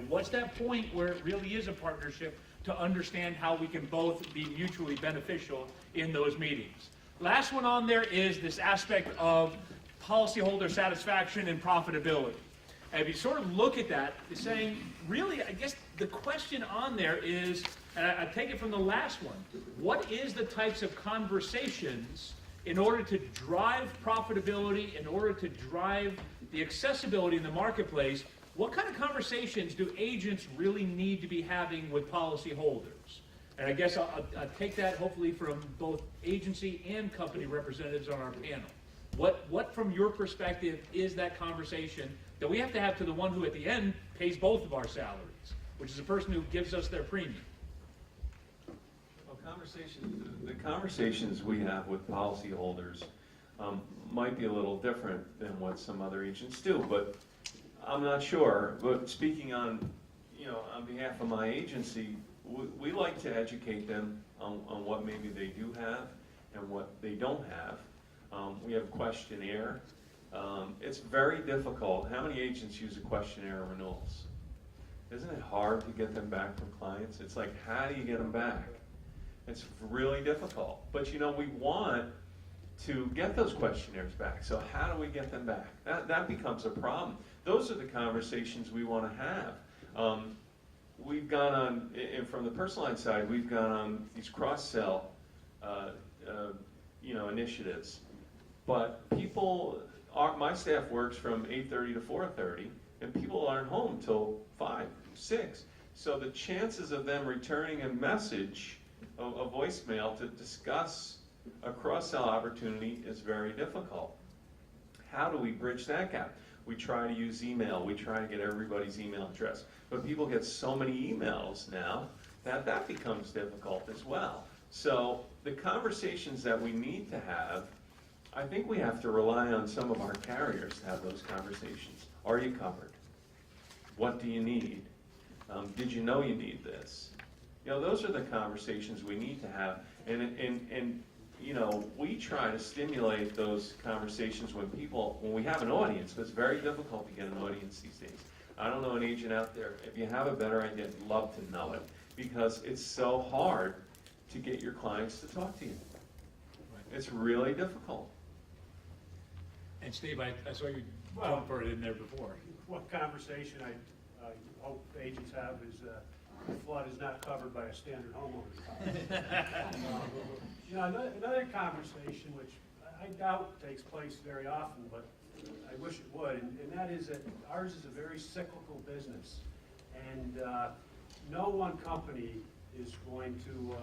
B: What's that point where it really is a partnership to understand how we can both be mutually beneficial in those meetings? Last one on there is this aspect of policyholder satisfaction and profitability. And if you sort of look at that, it's saying, really, I guess the question on there is, and I take it from the last one, what is the types of conversations in order to drive profitability, in order to drive the accessibility in the marketplace? What kind of conversations do agents really need to be having with policyholders? And I guess I'll take that hopefully from both agency and company representatives on our panel. What from your perspective is that conversation that we have to have to the one who at the end pays both of our salaries, which is the person who gives us their premium?
D: Well, the conversations we have with policyholders might be a little different than what some other agents do, but I'm not sure. But speaking on behalf of my agency, we like to educate them on what maybe they do have and what they don't have. We have a questionnaire. It's very difficult. How many agents use a questionnaire renewals? Isn't it hard to get them back from clients? It's like, how do you get them back? It's really difficult. But we want to get those questionnaires back. So how do we get them back? That becomes a problem. Those are the conversations we want to have. We've gone on, and from the personal line side, we've gone on these cross-sell initiatives. But my staff works from 8:30 to 4:30, and people aren't home till 5, 6. So the chances of them returning a message, a voicemail to discuss a cross-sell opportunity is very difficult. how do we bridge that gap? We try to use email, we try to get everybody's email address, but people get so many emails now that that becomes difficult as well. So the conversations that we need to have, I think we have to rely on some of our carriers to have those conversations. Are you covered? What do you need? Did you know you need this? You know, those are the conversations we need to have. And you know, we try to stimulate those conversations when we have an audience, but it's very difficult to get an audience these days. I don't know an agent out there. If you have a better idea, I'd love to know it, because it's so hard to get your clients to talk to you. It's really difficult.
B: And Steve, I saw you jump for it in there before.
G: What conversation I hope agents have is, flood is not covered by a standard homeowner's policy. You know, another conversation, which I doubt takes place very often, but I wish it would, and that is that ours is a very cyclical business. And no one company is going to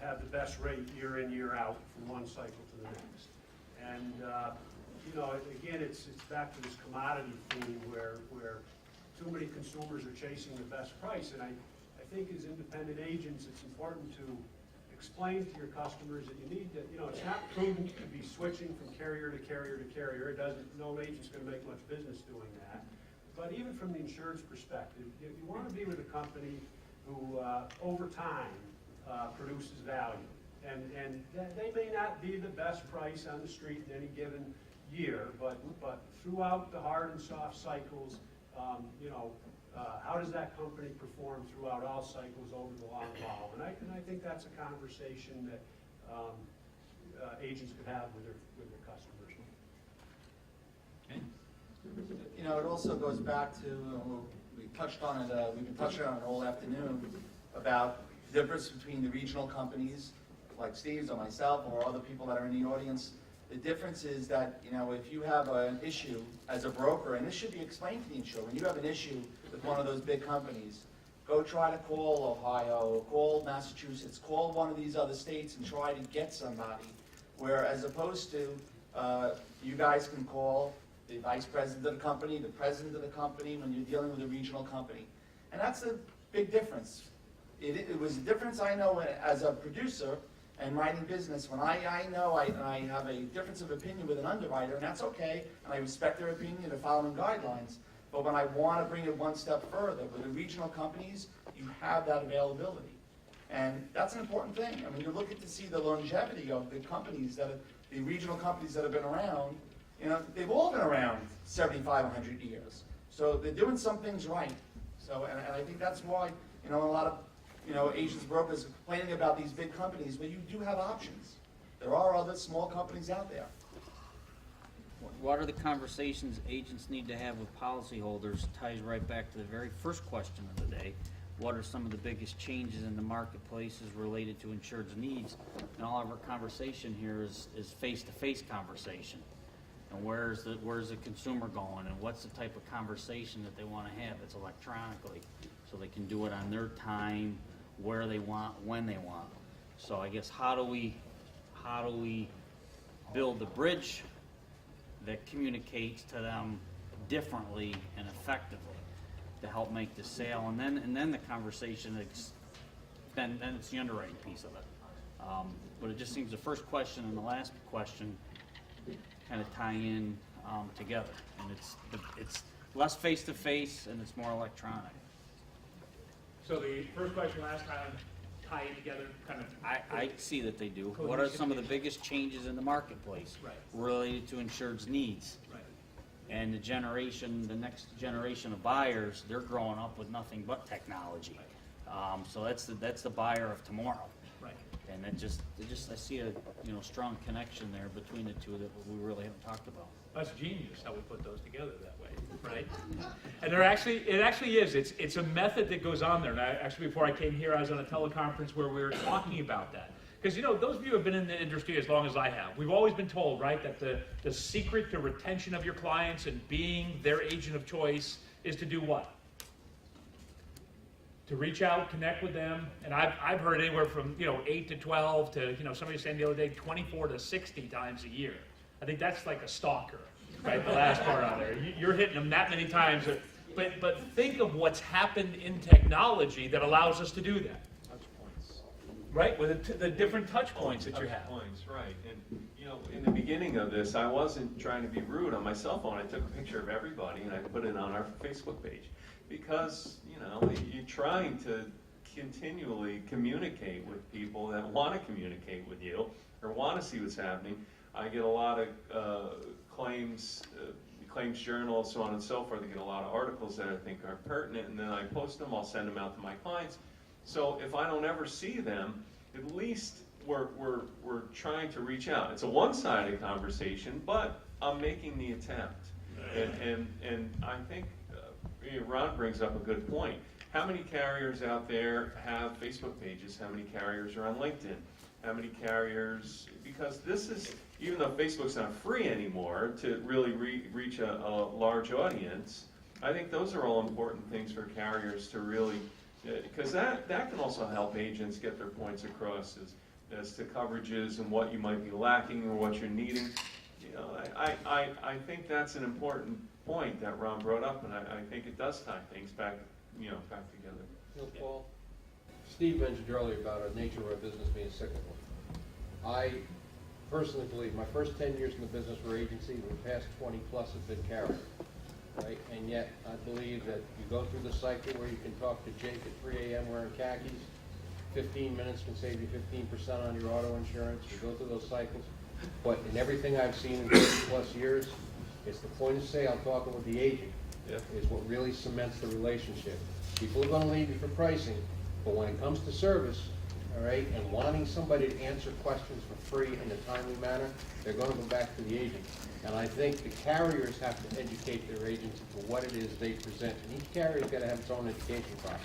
G: have the best rate year in, year out from one cycle to the next. And you know, again, it's back to this commodity theme where too many consumers are chasing the best price. And I think as independent agents, it's important to explain to your customers that you need to, you know, it's not prudent to be switching from carrier to carrier to carrier. No agent's going to make much business doing that. But even from the insurance perspective, you want to be with a company who, over time, produces value. And they may not be the best price on the street in any given year, but throughout the hard and soft cycles, you know, how does that company perform throughout all cycles over the long haul? And I think that's a conversation that agents could have with their customers.
B: Okay.
I: You know, it also goes back to, we touched on it, we've been touching on it all afternoon, about the difference between the regional companies, like Steve's or myself or other people that are in the audience. The difference is that, you know, if you have an issue as a broker, and this should be explained to the insurer, when you have an issue with one of those big companies, go try to call Ohio, call Massachusetts, call one of these other states and try to get somebody. Where as opposed to, you guys can call the vice president of the company, the president of the company, when you're dealing with a regional company. And that's a big difference. It was a difference I know as a producer and writing business, when I know I have a difference of opinion with an underwriter, and that's okay, and I respect their opinion, they're following guidelines. But when I want to bring it one step further, with the regional companies, you have that availability. And that's an important thing. I mean, you look at to see the longevity of the companies the regional companies that have been around, you know, they've all been around 75, 100 years. So they're doing some things right. So, and I think that's why, you know, a lot of, you know, agents, brokers complaining about these big companies, but you do have options. There are other small companies out there.
M: What are the conversations agents need to have with policyholders? Ties right back to the very first question of the day. What are some of the biggest changes in the marketplaces related to insured's needs? And all of our conversation here is face-to-face conversation. And where's the consumer going, and what's the type of conversation that they want to have? It's electronically, so they can do it on their time, where they want, when they want. So I guess how do we build the bridge that communicates to them differently and effectively to help make the sale, and then the conversation, then it's the underwriting piece of it. But it just seems the first question and the last question kind of tie in together, and it's less face to face and it's more electronic.
B: So the first question last time tie in together, kind of.
M: I see that they do. What are some of the biggest changes in the marketplace related to insured's needs?
B: Right.
M: And the next generation of buyers, they're growing up with nothing but technology. So that's the buyer of tomorrow.
B: Right.
M: And I see a strong connection there between the two that we really haven't talked about.
B: That's genius how we put those together that way, right? And it actually is. It's a method that goes on there. And actually, before I came here, I was on a teleconference where we were talking about that. Because, those of you who have been in the industry as long as I have, we've always been told, right, that the secret to retention of your clients and being their agent of choice is to do what? To reach out, connect with them. And I've heard anywhere from, 8 to 12 to, somebody was saying the other day, 24 to 60 times a year. I think that's like a stalker. right? The last part on there. You're hitting them that many times. But think of what's happened in technology that allows us to do that.
D: Touch points.
B: Right, with the different touch points that you
D: Touch
B: have.
D: points, right. And, you know, in the beginning of this, I wasn't trying to be rude. On my cell phone, I took a picture of everybody and I put it on our Facebook page. Because, you know, you're trying to continually communicate with people that want to communicate with you or want to see what's happening. I get a lot of claims journal, so on and so forth. I get a lot of articles that I think are pertinent, and then I post them. I'll send them out to my clients. So if I don't ever see them, at least we're trying to reach out. It's a one-sided conversation, but I'm making the attempt. And I think Ron brings up a good point. How many carriers out there have Facebook pages? How many carriers are on LinkedIn? How many carriers, because this is, even though Facebook's not free anymore to really reach a large audience, I think those are all important things for carriers to really, because that can also help agents get their points across as to coverages and what you might be lacking or what you're needing. You know, I think that's an important point that Ron brought up, and I think it does tie things back, back together.
H: You know, Paul, Steve mentioned earlier about the nature of our business being cyclical. I personally believe my first 10 years in the business were agency, the past 20 plus have been carrier, right? And yet I believe that you go through the cycle where you can talk to Jake at 3 a.m. wearing khakis, 15 minutes can save you 15% on your auto insurance. You go through those cycles. But in everything I've seen in 30 plus years, it's the point of sale, talking with the agent, is what really cements the relationship. People are going to leave you for pricing, but when it comes to service, all right, and wanting somebody to answer questions for free in a timely manner, they're going to go back to the agent. And I think the carriers have to educate their agents for what it is they present. And each carrier's got to have its own education process.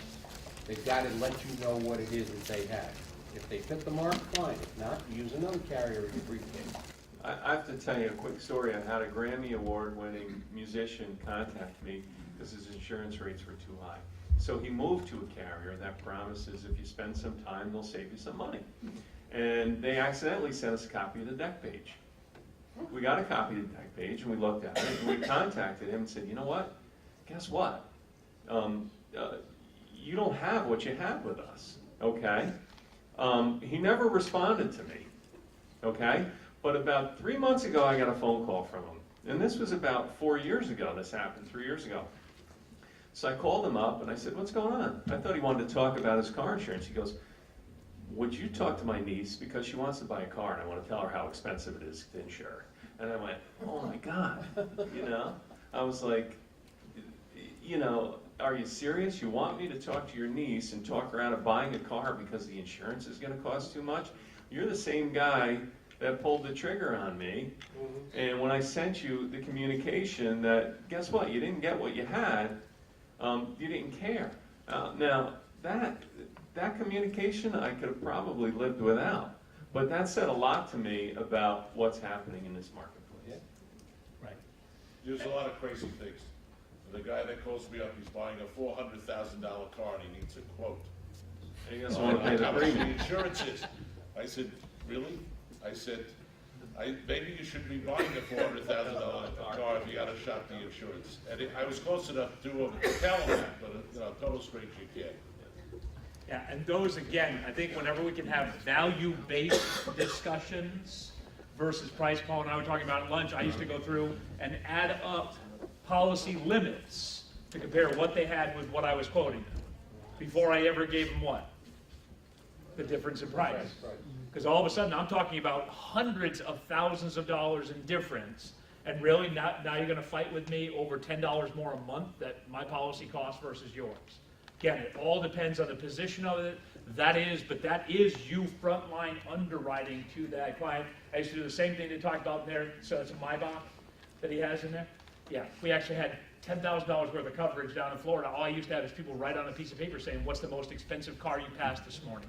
H: They've got to let you know what it is that they have. If they fit the mark, fine. If not, use another carrier in your briefcase.
D: I have to tell you a quick story. I had a Grammy Award-winning musician contact me because his insurance rates were too high. So he moved to a carrier that promises if you spend some time, they'll save you some money. And they accidentally sent us a copy of the deck page. We got a copy of the deck page and we looked at it and we contacted him and said, you know what? Guess what? You don't have what you have with us, okay? He never responded to me, okay? But about 3 months ago, I got a phone call from him. And this was about 4 years ago. This happened 3 years ago. So I called him up and I said, what's going on? I thought he wanted to talk about his car insurance. He goes, would you talk to my niece because she wants to buy a car and I want to tell her how expensive it is to insure. And I went, oh my God, I was like, are you serious? You want me to talk to your niece and talk her out of buying a car because the insurance is going to cost too much? You're the same guy that pulled the trigger on me. And when I sent you the communication that, guess what, you didn't get what you had, you didn't care. Now, that communication I could have probably lived without. But that said a lot to me about what's happening in this marketplace.
B: Right.
L: There's a lot of crazy things. The guy that calls me up, he's buying a $400,000 car and he needs a quote.
D: And he doesn't want to pay the
L: how much the
D: premium.
L: insurance is. I said, really? I said, maybe you should be buying a $400,000 car if you got to shop the insurance. And I was close enough to tell him that, but total stranger you can't.
B: Yeah, and those, again, I think whenever we can have value-based discussions versus price, Paul and I were talking about at lunch, I used to go through and add up policy limits to compare what they had with what I was quoting them before I ever gave them what? The difference in price. Because all of a sudden, I'm talking about hundreds of thousands of dollars in difference, and really now you're going to fight with me over $10 more a month that my policy costs versus yours. Again, it all depends on the position of it. That is you frontline underwriting to that client. I used to do the same thing they talked about in there. So it's a Maybach that he has in there. Yeah, we actually had $10,000 worth of coverage down in Florida. All I used to have is people write on a piece of paper saying, what's the most expensive car you passed this morning?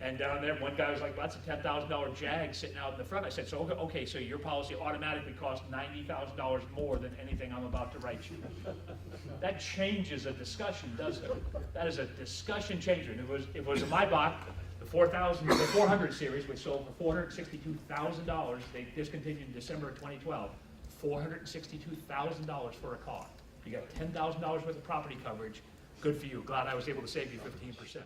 B: And down there, one guy was like, well, that's a $10,000 Jag sitting out in the front. I said, so okay, so your policy automatically costs $90,000 more than anything I'm about to write you. That changes a discussion, doesn't it? That is a discussion changer. And it was a Maybach, the 400 series, which sold for $462,000. They discontinued in December of 2012. $462,000 for a car. You got $10,000 worth of property coverage. Good for you. Glad I was able to save you 15%.